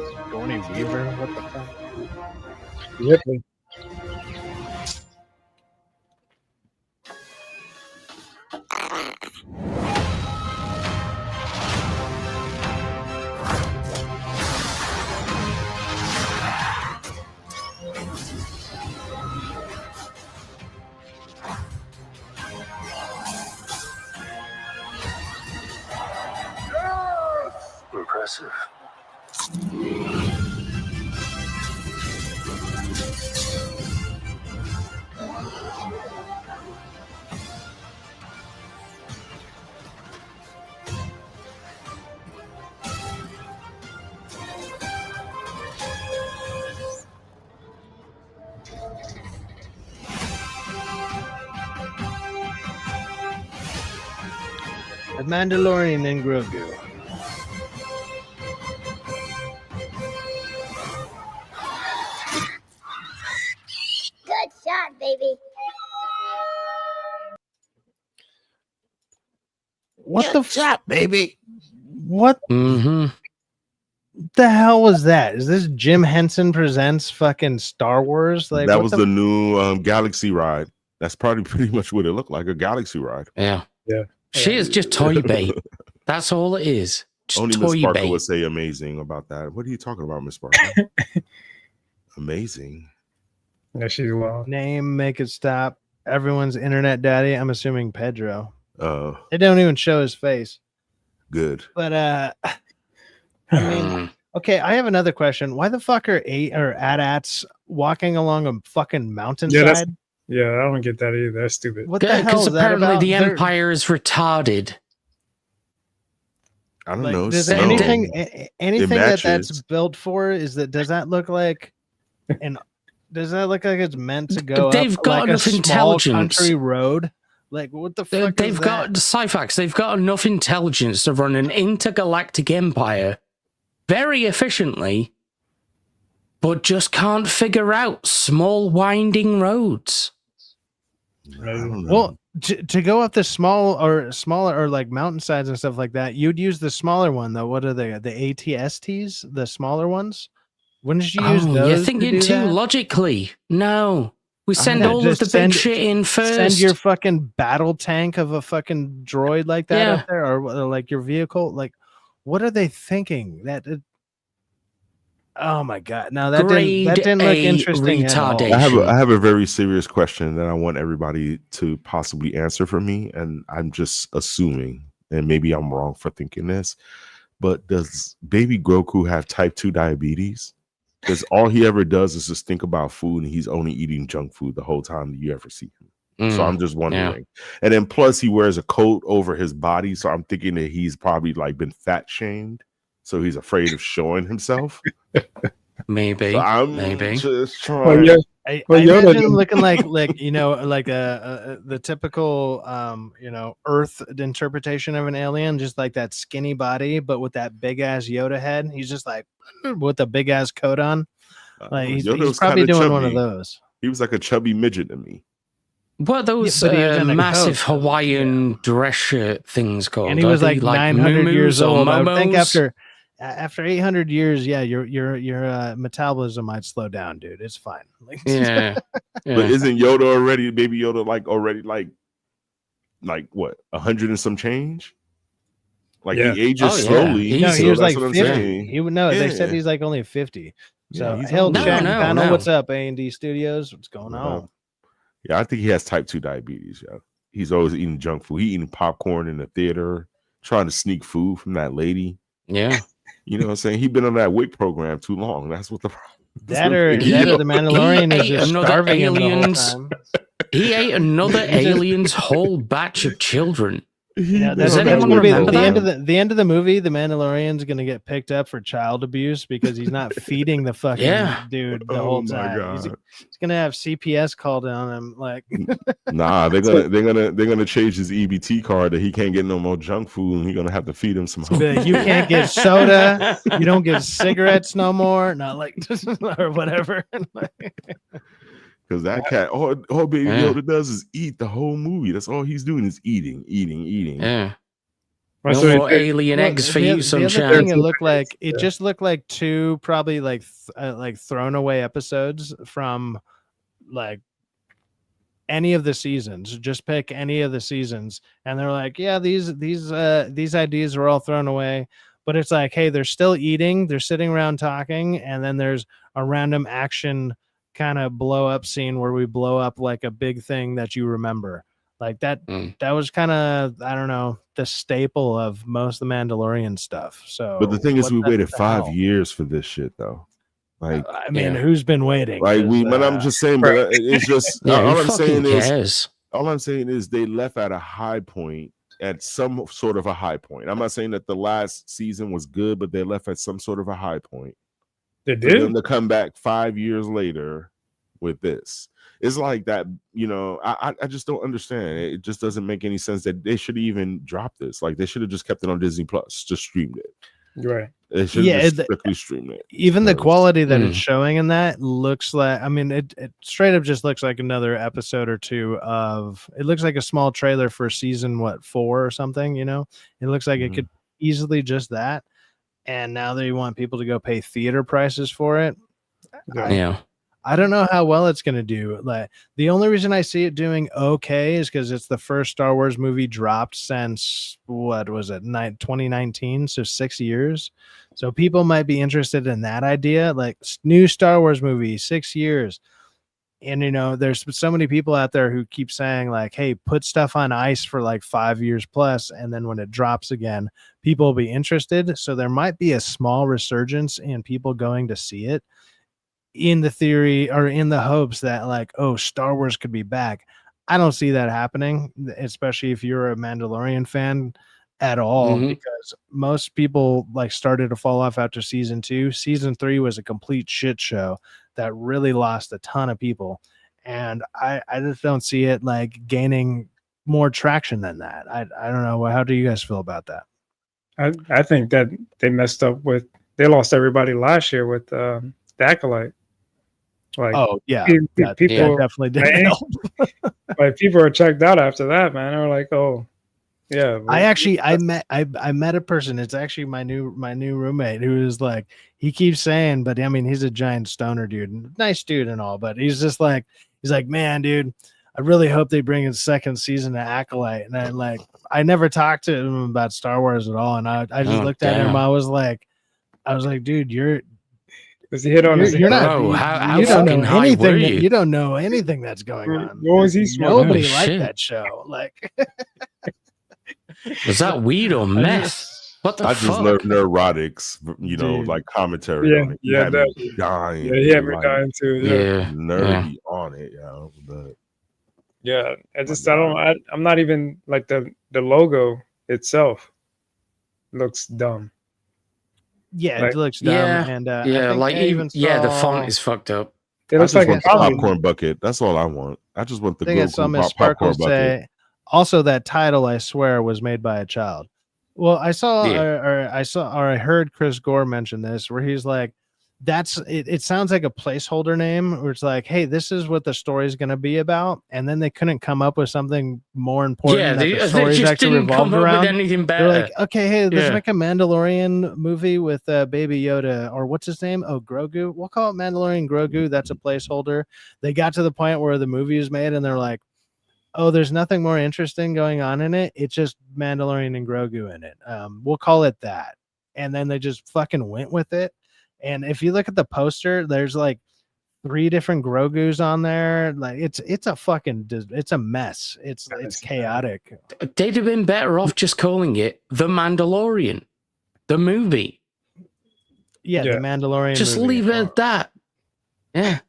[SPEAKER 1] Sigourney Weaver? What the fuck?
[SPEAKER 4] Ripley.
[SPEAKER 3] Impressive.
[SPEAKER 1] The Mandalorian and Grogu.
[SPEAKER 8] Good shot, baby.
[SPEAKER 1] What the
[SPEAKER 2] shot, baby?
[SPEAKER 1] What
[SPEAKER 6] Mm-hmm.
[SPEAKER 1] the hell was that? Is this Jim Henson Presents fucking Star Wars? Like
[SPEAKER 7] That
[SPEAKER 1] what
[SPEAKER 7] was the new Galaxy ride. That's probably pretty much what it looked like, a Galaxy ride.
[SPEAKER 6] Yeah.
[SPEAKER 4] Yeah.
[SPEAKER 6] She is just toy bait. That's all it is. Just
[SPEAKER 7] Only Miss
[SPEAKER 6] toy
[SPEAKER 7] Sparkle
[SPEAKER 6] bait.
[SPEAKER 7] would say amazing about that. What are you talking about, Miss Sparkle? Amazing.
[SPEAKER 4] Yeah, she's wild.
[SPEAKER 1] name, make it stop. Everyone's internet daddy. I'm assuming Pedro.
[SPEAKER 7] Uh,
[SPEAKER 1] They don't even show his face.
[SPEAKER 7] good.
[SPEAKER 1] But I mean, okay, I have another question. Why the fuck are AT-ATs walking along a fucking mountainside?
[SPEAKER 4] Yeah, I don't get that either. That's stupid.
[SPEAKER 1] What the hell
[SPEAKER 6] Because
[SPEAKER 1] is that
[SPEAKER 6] apparently
[SPEAKER 1] about?
[SPEAKER 6] the
[SPEAKER 1] They're-
[SPEAKER 6] Empire is retarded.
[SPEAKER 7] I don't
[SPEAKER 1] like,
[SPEAKER 7] know.
[SPEAKER 1] does
[SPEAKER 7] snow.
[SPEAKER 1] anything that's
[SPEAKER 7] matches.
[SPEAKER 1] built for does that look like does that look like it's meant to go
[SPEAKER 6] They've
[SPEAKER 1] up
[SPEAKER 6] got
[SPEAKER 1] like a
[SPEAKER 6] enough
[SPEAKER 1] small
[SPEAKER 6] intelligence.
[SPEAKER 1] country road? Like what the fuck?
[SPEAKER 6] They've
[SPEAKER 1] is
[SPEAKER 6] got
[SPEAKER 1] that?
[SPEAKER 6] Syfaxx. They've got enough intelligence to run an intergalactic empire very efficiently, but just can't figure out small winding roads.
[SPEAKER 7] I don't know.
[SPEAKER 1] Well, to go up the smaller or like mountainsides and stuff like that, you'd use the smaller one though. What are they? The ATSTs, the smaller ones. Wouldn't you use those?
[SPEAKER 6] You're
[SPEAKER 1] to
[SPEAKER 6] thinking
[SPEAKER 1] do
[SPEAKER 6] too
[SPEAKER 1] that?
[SPEAKER 6] logically. No. We send
[SPEAKER 1] know,
[SPEAKER 6] all of
[SPEAKER 1] just
[SPEAKER 6] the big
[SPEAKER 1] send-
[SPEAKER 6] shit in first.
[SPEAKER 1] Send your fucking battle tank of a fucking droid like that
[SPEAKER 6] Yeah.
[SPEAKER 1] up there, or like your vehicle. Like, what are they thinking? Oh my god! No, that
[SPEAKER 6] Grade
[SPEAKER 1] didn't look
[SPEAKER 6] A
[SPEAKER 1] interesting at all.
[SPEAKER 6] retardation.
[SPEAKER 7] I have a very serious question that I want everybody to possibly answer for me, and I'm just assuming, and maybe I'm wrong for thinking this, but does baby Grogu have type 2 diabetes? Because all he ever does is just think about food, and he's only eating junk food the whole time that you ever see him. So I'm just wondering. And then plus he wears a coat over his body, so I'm thinking that he's probably like been fat shamed, so he's afraid of showing himself.
[SPEAKER 6] Maybe.
[SPEAKER 7] So I'm
[SPEAKER 6] maybe.
[SPEAKER 7] just trying.
[SPEAKER 4] Well, yeah,
[SPEAKER 1] I
[SPEAKER 4] Well, Yoda
[SPEAKER 1] imagine
[SPEAKER 4] didn't-
[SPEAKER 1] looking like the typical Earth interpretation of an alien, just like that skinny body, but with that big ass Yoda head. He's just like with a big ass coat on. Like he's
[SPEAKER 7] Yoda was
[SPEAKER 1] probably
[SPEAKER 7] kinda
[SPEAKER 1] doing one of
[SPEAKER 7] chubby.
[SPEAKER 1] those.
[SPEAKER 7] He was like a chubby midget to me.
[SPEAKER 6] What are those
[SPEAKER 1] but he was in a
[SPEAKER 6] massive
[SPEAKER 1] coat, though.
[SPEAKER 6] Hawaiian dress shirt things called?
[SPEAKER 1] And he
[SPEAKER 6] Are
[SPEAKER 1] was
[SPEAKER 6] they
[SPEAKER 1] like 900 years
[SPEAKER 6] muumuus or
[SPEAKER 1] old. I would think
[SPEAKER 6] momos?
[SPEAKER 1] after 800 years, yeah, your metabolism might slow down, dude. It's fine. Like,
[SPEAKER 6] Yeah.
[SPEAKER 7] But isn't Yoda already, baby Yoda, like what, 100 and some change? Like
[SPEAKER 4] Yeah.
[SPEAKER 7] he ages
[SPEAKER 6] Oh, yeah.
[SPEAKER 7] slowly.
[SPEAKER 1] no,
[SPEAKER 6] Easy.
[SPEAKER 1] he was
[SPEAKER 7] that's
[SPEAKER 1] like
[SPEAKER 7] what I'm
[SPEAKER 1] 50.
[SPEAKER 7] saying.
[SPEAKER 1] He would know. They said
[SPEAKER 7] Yeah.
[SPEAKER 1] he's like only 50. So
[SPEAKER 7] Yeah, he's
[SPEAKER 1] hell
[SPEAKER 7] older.
[SPEAKER 1] check
[SPEAKER 6] No,
[SPEAKER 1] panel.
[SPEAKER 6] no.
[SPEAKER 1] What's up, A&D Studios? What's going on?
[SPEAKER 7] Yeah, I think he has type 2 diabetes. Yeah, He's always eating junk food. He eating popcorn in the theater, trying to sneak food from that lady.
[SPEAKER 6] Yeah.
[SPEAKER 7] You know what I'm saying? He's been on that WIC program too long. That's what the
[SPEAKER 1] That or the Mandalorian is just starving him the whole time.
[SPEAKER 6] He ate another alien's whole batch of children.
[SPEAKER 1] Yeah,
[SPEAKER 6] Does
[SPEAKER 1] that's
[SPEAKER 6] anyone
[SPEAKER 1] gonna be
[SPEAKER 6] remember that?
[SPEAKER 1] the end of the movie. The Mandalorian's gonna get picked up for child abuse because he's not feeding the fucking dude the whole time. He's gonna have CPS called on him. Like,
[SPEAKER 7] nah, they're gonna change his EBT card that he can't get no more junk food, and he's gonna have to feed him some.
[SPEAKER 1] You can't get soda. You don't get cigarettes no more. Not like or whatever.
[SPEAKER 7] Because that cat, all Baby Yoda does is eat the whole movie. That's all he's doing is eating.
[SPEAKER 6] Yeah. No more alien eggs for you, sunshine.
[SPEAKER 1] It just looked like two probably like thrown away episodes from like any of the seasons. Just pick any of the seasons, and they're like, yeah, these ideas are all thrown away. But it's like, hey, they're still eating. They're sitting around talking, and then there's a random action kind of blow up scene where we blow up like a big thing that you remember. Like that was kind of, I don't know, the staple of most of the Mandalorian stuff. So
[SPEAKER 7] but the thing is, we waited 5 years for this shit though. Like,
[SPEAKER 1] I mean, who's been waiting?
[SPEAKER 7] Like but I'm just saying, but it's just all I'm saying is they left at a high point, at some sort of a high point. I'm not saying that the last season was good, but they left at some sort of a high point.
[SPEAKER 4] They did.
[SPEAKER 7] For them to come back 5 years later with this, it's like that. You know, I just don't understand. It just doesn't make any sense that they should even drop this. Like they should have just kept it on Disney Plus, just streamed it.
[SPEAKER 4] Right.
[SPEAKER 7] It should have strictly streamed it.
[SPEAKER 1] Even the quality that it's showing in that looks like, I mean, it straight up just looks like another episode or two of. It looks like a small trailer for season 4 or something. You know, it looks like it could easily just that. And now they want people to go pay theater prices for it. I don't know how well it's going to do. Like the only reason I see it doing okay is because it's the first Star Wars movie dropped since what was it, 2019? So 6 years. So people might be interested in that idea, like new Star Wars movie, 6 years. And you know, there's so many people out there who keep saying like, hey, put stuff on ice for like 5 years plus, and then when it drops again, people will be interested. So there might be a small resurgence in people going to see it in the theory or in the hopes that like, oh, Star Wars could be back. I don't see that happening, especially if you're a Mandalorian fan at all, because most people like started to fall off after season 2. Season 3 was a complete shit show that really lost a ton of people. And I just don't see it like gaining more traction than that. I don't know. How do you guys feel about that?
[SPEAKER 4] I think that they messed up with, they lost everybody last year with the Acolyte. Like,
[SPEAKER 1] oh yeah,
[SPEAKER 4] people
[SPEAKER 1] definitely did help.
[SPEAKER 4] Like people are checked out after that, man. They're like, oh yeah.
[SPEAKER 1] I met a person. It's actually my new roommate who is like, he keeps saying, but I mean, he's a giant stoner dude, nice dude and all, but he's just like, man, dude, I really hope they bring a second season of Acolyte. And I never talked to him about Star Wars at all, and I just looked at him. I was like, dude,
[SPEAKER 4] does he hit on his
[SPEAKER 1] you're not,
[SPEAKER 6] bro,
[SPEAKER 1] you don't know anything. You don't know anything that's going on.
[SPEAKER 4] What was he
[SPEAKER 1] Nobody liked that show. Like,
[SPEAKER 6] was that weed or meth? What the fuck?
[SPEAKER 7] I just learned neurotics, you know,
[SPEAKER 4] Dude.
[SPEAKER 7] like commentary on it.
[SPEAKER 4] He had me
[SPEAKER 7] dying.
[SPEAKER 4] Yeah, he had me dying too.
[SPEAKER 6] Yeah,
[SPEAKER 7] nerdy on it, but
[SPEAKER 4] yeah, I'm not even like the logo itself looks dumb.
[SPEAKER 1] Yeah, it looks dumb. And
[SPEAKER 6] the font is fucked up.
[SPEAKER 4] It looks like a
[SPEAKER 7] popcorn bucket. That's all I want. I just want the
[SPEAKER 1] popcorn bucket. Also, that title, I swear, was made by a child. Well, I heard Chris Gore mention this, where he's like, it sounds like a placeholder name where it's like, hey, this is what the story's going to be about, and then they couldn't come up with something more important.
[SPEAKER 6] Yeah,
[SPEAKER 1] the
[SPEAKER 6] story's just
[SPEAKER 1] actually
[SPEAKER 6] didn't come up
[SPEAKER 1] around.
[SPEAKER 6] with anything better.
[SPEAKER 1] They're like, okay, hey, let's make a Mandalorian movie with Baby Yoda, or what's his name? Oh, Grogu. We'll call it Mandalorian Grogu. That's a placeholder. They got to the point where the movie is made, and they're like, oh, there's nothing more interesting going on in it. It's just Mandalorian and Grogu in it. We'll call it that. And then they just fucking went with it. And if you look at the poster, there's like 3 different Grogus on there. Like it's a mess. It's chaotic.
[SPEAKER 6] They'd have been better off just calling it The Mandalorian, the movie.
[SPEAKER 1] Yeah,
[SPEAKER 4] Yeah.
[SPEAKER 1] the Mandalorian.
[SPEAKER 6] Just
[SPEAKER 1] movie.
[SPEAKER 6] leave it at that. Yeah.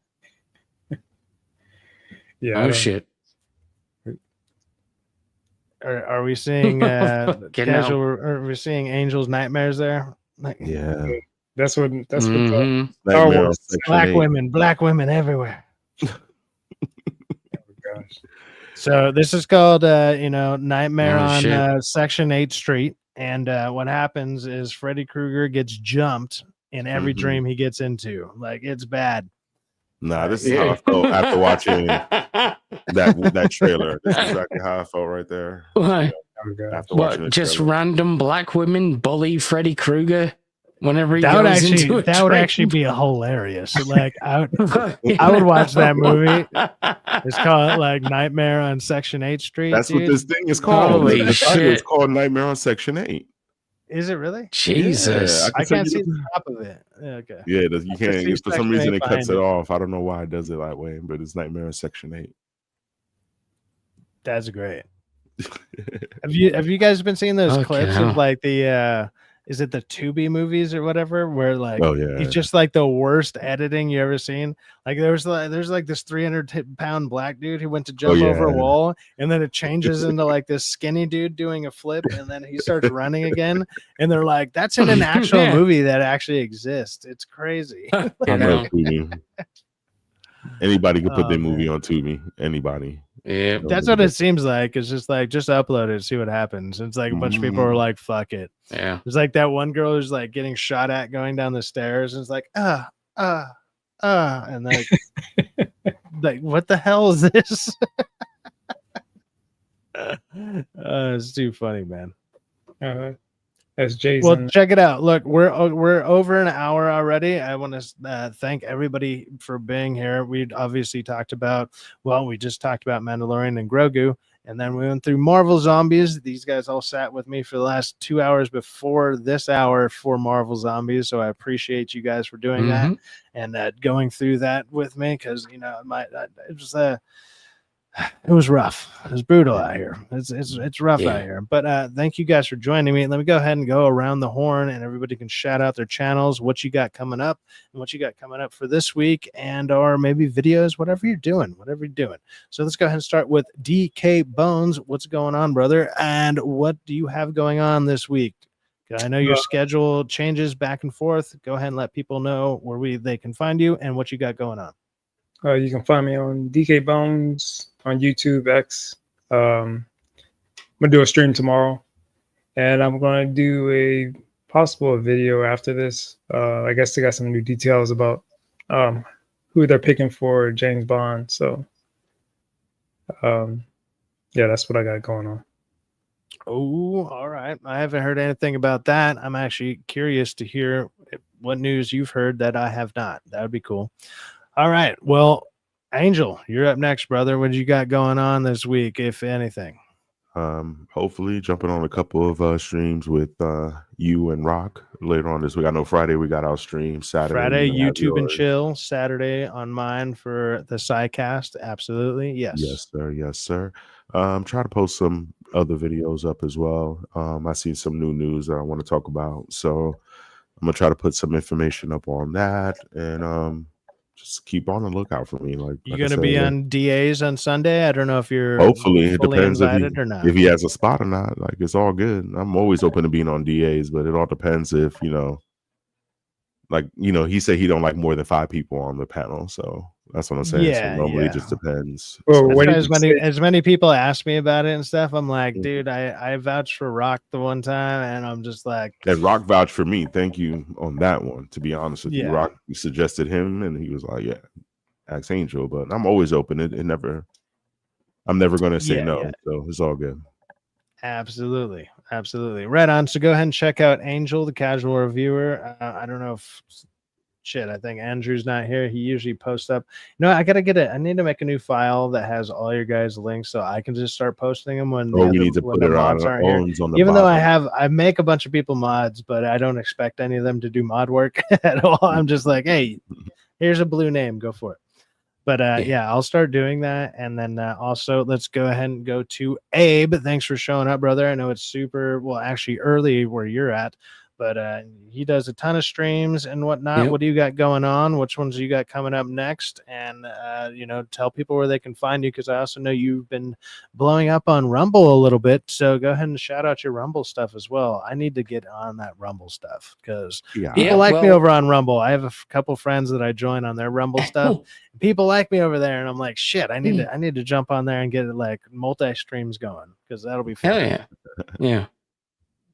[SPEAKER 4] Yeah.
[SPEAKER 6] Oh shit.
[SPEAKER 1] Are we seeing
[SPEAKER 6] Fucking
[SPEAKER 1] casual? Are we seeing Angel's Nightmares there? Like,
[SPEAKER 7] Yeah.
[SPEAKER 4] That's what
[SPEAKER 6] Mhm.
[SPEAKER 7] Nightmare on
[SPEAKER 4] Wars.
[SPEAKER 7] Section 8.
[SPEAKER 1] black women everywhere.
[SPEAKER 4] Gosh.
[SPEAKER 1] So this is called, Nightmare
[SPEAKER 6] Oh,
[SPEAKER 1] on
[SPEAKER 6] shit.
[SPEAKER 1] Section 8 Street. And what happens is Freddy Krueger gets jumped in every
[SPEAKER 7] Mhm.
[SPEAKER 1] dream he gets into. Like, it's bad.
[SPEAKER 7] Nah, this is how I felt after watching that trailer. This is exactly how I felt right there.
[SPEAKER 6] Why?
[SPEAKER 4] Oh, gosh.
[SPEAKER 7] After watching
[SPEAKER 6] What?
[SPEAKER 7] the
[SPEAKER 6] Just
[SPEAKER 7] trailer.
[SPEAKER 6] random black women bully Freddy Krueger whenever he
[SPEAKER 1] That would
[SPEAKER 6] goes
[SPEAKER 1] actually
[SPEAKER 6] into a
[SPEAKER 1] that would
[SPEAKER 6] dream?
[SPEAKER 1] actually be hilarious. Like, I would watch that movie. It's called like Nightmare on Section 8 Street.
[SPEAKER 7] That's
[SPEAKER 1] dude.
[SPEAKER 7] what this thing is called.
[SPEAKER 6] Holy
[SPEAKER 7] The title is
[SPEAKER 6] shit.
[SPEAKER 7] called Nightmare on Section 8.
[SPEAKER 1] Is it really?
[SPEAKER 6] Jesus.
[SPEAKER 7] Yeah,
[SPEAKER 1] I
[SPEAKER 7] send
[SPEAKER 1] can't
[SPEAKER 7] you
[SPEAKER 1] see
[SPEAKER 7] the-
[SPEAKER 1] the top of it. Yeah, okay.
[SPEAKER 7] Yeah, you can't.
[SPEAKER 1] see
[SPEAKER 7] For some
[SPEAKER 1] Section
[SPEAKER 7] reason,
[SPEAKER 1] 8
[SPEAKER 7] it cuts
[SPEAKER 1] behind
[SPEAKER 7] it
[SPEAKER 1] it.
[SPEAKER 7] off. I don't know why it does it that way, but it's Nightmare on Section 8.
[SPEAKER 1] That's great. Have you guys been seeing those
[SPEAKER 6] Fucking
[SPEAKER 1] clips
[SPEAKER 6] hell.
[SPEAKER 1] of like the is it the Tubi movies or whatever, where like
[SPEAKER 7] Oh yeah,
[SPEAKER 1] he's just like the worst editing you ever seen? Like there's like this 300-pound black dude who went to jump over a
[SPEAKER 7] yeah.
[SPEAKER 1] wall, and then it changes into like this skinny dude doing a flip, and then he starts running again, and they're like, that's in an actual
[SPEAKER 6] Yeah.
[SPEAKER 1] movie that actually exists. It's crazy.
[SPEAKER 7] I
[SPEAKER 6] You
[SPEAKER 7] love
[SPEAKER 6] know?
[SPEAKER 7] Tubi. Anybody can put
[SPEAKER 1] Oh,
[SPEAKER 7] their movie
[SPEAKER 1] man.
[SPEAKER 7] on Tubi. Anybody.
[SPEAKER 6] Yeah.
[SPEAKER 1] That's what it seems like. It's just like, just upload it, see what happens. It's like a bunch of people are like, fuck it.
[SPEAKER 6] Yeah.
[SPEAKER 1] There's like that one girl who's like getting shot at going down the stairs, and it's like, and like, like what the hell is this? It's too funny, man.
[SPEAKER 4] That's Jason.
[SPEAKER 1] Well, check it out. Look, we're over an hour already. I want to thank everybody for being here. We obviously talked about, we just talked about Mandalorian and Grogu, and then we went through Marvel Zombies. These guys all sat with me for the last 2 hours before this hour for Marvel Zombies, so I appreciate you guys for doing that and going through that with me, because it was rough. It was brutal out here. It's rough out here. But thank you guys for joining me. Let me go ahead and go around the horn, and everybody can shout out their channels, what you got coming up, and what you got coming up for this week, and or maybe videos, whatever you're doing. So let's go ahead and start with DK Bones. What's going on, brother? And what do you have going on this week? I know your schedule changes back and forth. Go ahead and let people know where they can find you and what you got going on.
[SPEAKER 4] You can find me on DK Bones on YouTube, X. I'm gonna do a stream tomorrow, and I'm gonna do a possible video after this. I guess they got some new details about who they're picking for James Bond. So, yeah, that's what I got going on.
[SPEAKER 1] Oh, all right. I haven't heard anything about that. I'm actually curious to hear what news you've heard that I have not. That would be cool. All right. Well, Angel, you're up next, brother. What you got going on this week, if anything?
[SPEAKER 7] Hopefully jumping on a couple of streams with you and Rock later on this week. I know Friday we got our stream. Saturday
[SPEAKER 1] YouTube and chill. Saturday on mine for the Syfaxx. Absolutely. Yes.
[SPEAKER 7] Yes, sir. Try to post some other videos up as well. I see some new news that I want to talk about, so I'm gonna try to put some information up on that, and just keep on the lookout for me.
[SPEAKER 1] You're gonna be on DA's on Sunday. I don't know if you're
[SPEAKER 7] hopefully it
[SPEAKER 1] fully
[SPEAKER 7] depends
[SPEAKER 1] invited or not.
[SPEAKER 7] if he has a spot or not. Like, it's all good. I'm always open to being on DA's, but it all depends if he said he don't like more than 5 people on the panel, so that's what I'm saying.
[SPEAKER 1] Yeah,
[SPEAKER 7] so normally
[SPEAKER 1] yeah.
[SPEAKER 7] it just depends.
[SPEAKER 4] Well,
[SPEAKER 1] That's
[SPEAKER 4] what
[SPEAKER 1] why
[SPEAKER 4] did you
[SPEAKER 1] as many people ask me about it and stuff, I'm like,
[SPEAKER 7] Mm.
[SPEAKER 1] dude, I vouched for Rock the one time, and I'm just like,
[SPEAKER 7] And Rock vouched for me. Thank you on that one. To be honest with
[SPEAKER 1] Yeah.
[SPEAKER 7] you, Rock suggested him, and he was like, "Yeah, ask Angel." But I'm always open. I'm never going to say
[SPEAKER 1] Yeah,
[SPEAKER 7] no.
[SPEAKER 1] yeah.
[SPEAKER 7] So it's all good.
[SPEAKER 1] absolutely, right on. So go ahead and check out Angel, the casual reviewer. I don't know if I think Andrew's not here. He usually posts up. I need to make a new file that has all your guys' links, so I can just start posting them when
[SPEAKER 7] We need to
[SPEAKER 1] when
[SPEAKER 7] put
[SPEAKER 1] the
[SPEAKER 7] it on
[SPEAKER 1] mods
[SPEAKER 7] our
[SPEAKER 1] aren't here.
[SPEAKER 7] own on the
[SPEAKER 1] Even though
[SPEAKER 7] bottom.
[SPEAKER 1] I make a bunch of people mods, but I don't expect any of them to do mod work at all. I'm just like, hey, here's a blue name, go for it. But yeah, I'll start doing that. And then also let's go ahead and go to Abe. Thanks for showing up, brother. I know it's super, well, actually early where you're at, but he does a ton of streams and whatnot.
[SPEAKER 6] Yep.
[SPEAKER 1] What do you got going on? Which ones you got coming up next? And, tell people where they can find you, because I also know you've been blowing up on Rumble a little bit. So go ahead and shout out your Rumble stuff as well. I need to get on that Rumble stuff because people like me over on Rumble. I have a couple friends that I join on their Rumble stuff. People like me over there, and I'm like, shit, I need to jump on there and get like multi streams going, because that'll be fun.
[SPEAKER 6] Hell yeah. Yeah.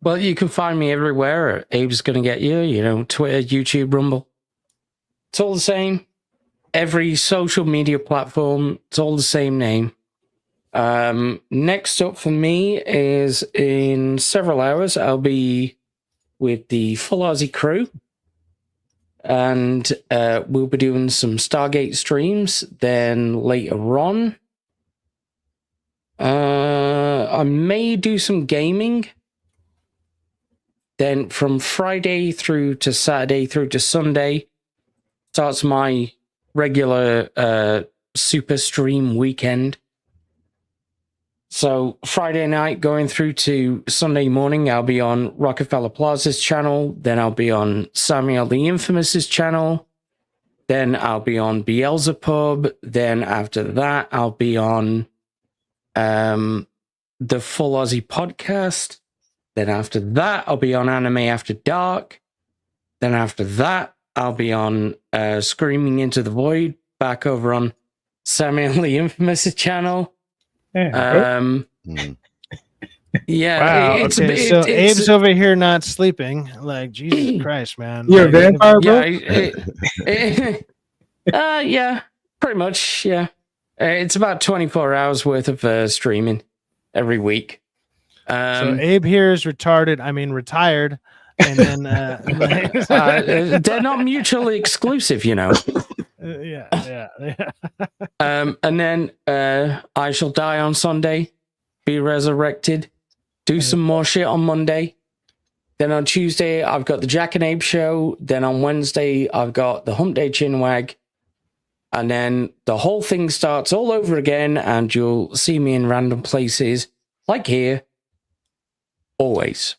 [SPEAKER 6] Well, you can find me everywhere. Abe's gonna get you, Twitter, YouTube, Rumble. It's all the same. Every social media platform, it's all the same name. Next up for me is in several hours, I'll be with the Full Aussie crew. And we'll be doing some Stargate streams. Then later on, I may do some gaming. Then from Friday through to Saturday through to Sunday starts my regular super stream weekend. So Friday night going through to Sunday morning, I'll be on Rockefeller Plaza's channel. Then I'll be on Samuel the Infamous's channel. Then I'll be on Beelzebub. Then after that, I'll be on the Full Aussie podcast. Then after that, I'll be on Anime After Dark. Then after that, I'll be on Screaming Into the Void, back over on Samuel the Infamous's channel.
[SPEAKER 4] Yeah.
[SPEAKER 6] Yeah.
[SPEAKER 1] Wow. So Abe's over here not sleeping. Like, Jesus Christ, man.
[SPEAKER 4] You're a vampire, bro?
[SPEAKER 6] Yeah, pretty much. Yeah. It's about 24 hours worth of streaming every week.
[SPEAKER 1] So Abe here is retarded. I mean, retired. And then
[SPEAKER 6] they're not mutually exclusive,
[SPEAKER 1] yeah.
[SPEAKER 6] And then I shall die on Sunday, be resurrected, do some more shit on Monday. Then on Tuesday, I've got the Jack and Abe show. Then on Wednesday, I've got the Hump Day Chinwag. And then the whole thing starts all over again, and you'll see me in random places, like here, always.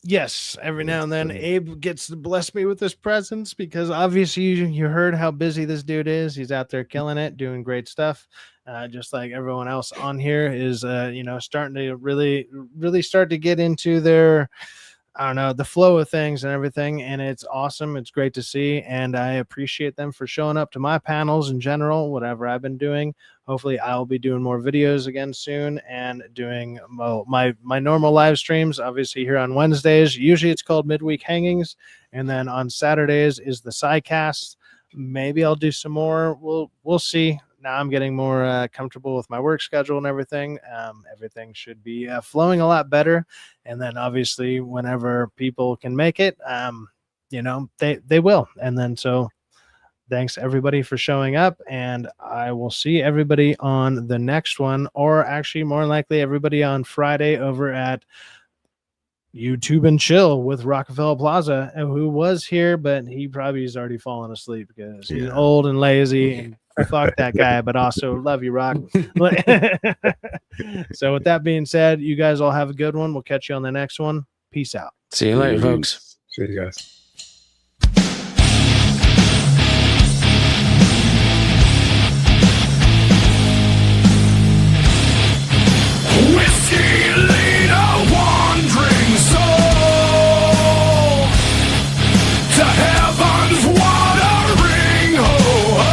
[SPEAKER 1] Yes, every now and then Abe gets to bless me with his presence, because obviously you heard how busy this dude is. He's out there killing it, doing great stuff. Just like everyone else on here is, starting to really start to get into their, I don't know, the flow of things and everything. And it's awesome. It's great to see. And I appreciate them for showing up to my panels in general, whatever I've been doing. Hopefully I'll be doing more videos again soon and doing my normal live streams, obviously here on Wednesdays. Usually it's called Midweek Hangings. And then on Saturdays is the Syfaxx. Maybe I'll do some more. We'll see. Now I'm getting more comfortable with my work schedule and everything. Everything should be flowing a lot better. And then obviously whenever people can make it, they will. And then so thanks everybody for showing up, and I will see everybody on the next one, or actually more likely everybody on Friday over at YouTube and Chill with Rockefeller Plaza, who was here, but he probably is already fallen asleep because he's old and lazy, and fuck that guy, but also love you, Rock. So with that being said, you guys all have a good one. We'll catch you on the next one. Peace out.
[SPEAKER 6] See you later, folks.
[SPEAKER 4] See you guys.
[SPEAKER 2] Whiskey lead a wandering soul to heaven's watering hole.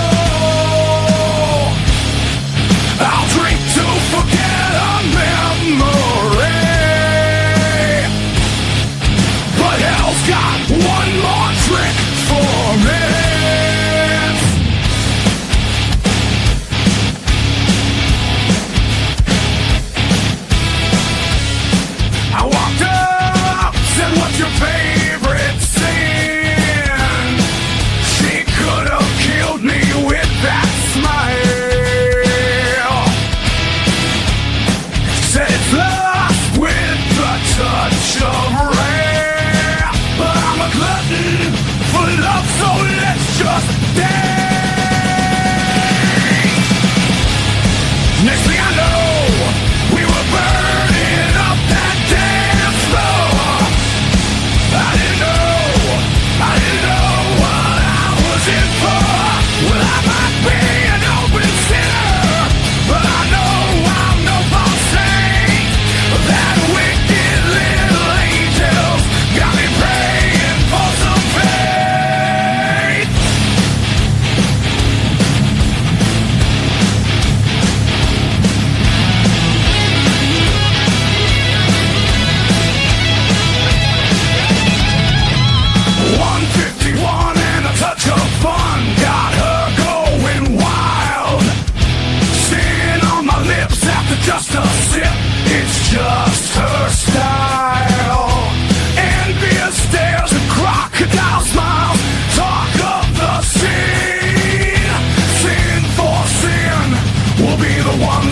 [SPEAKER 2] I'll drink to forget a memory, but hell's got one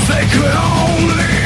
[SPEAKER 2] they could only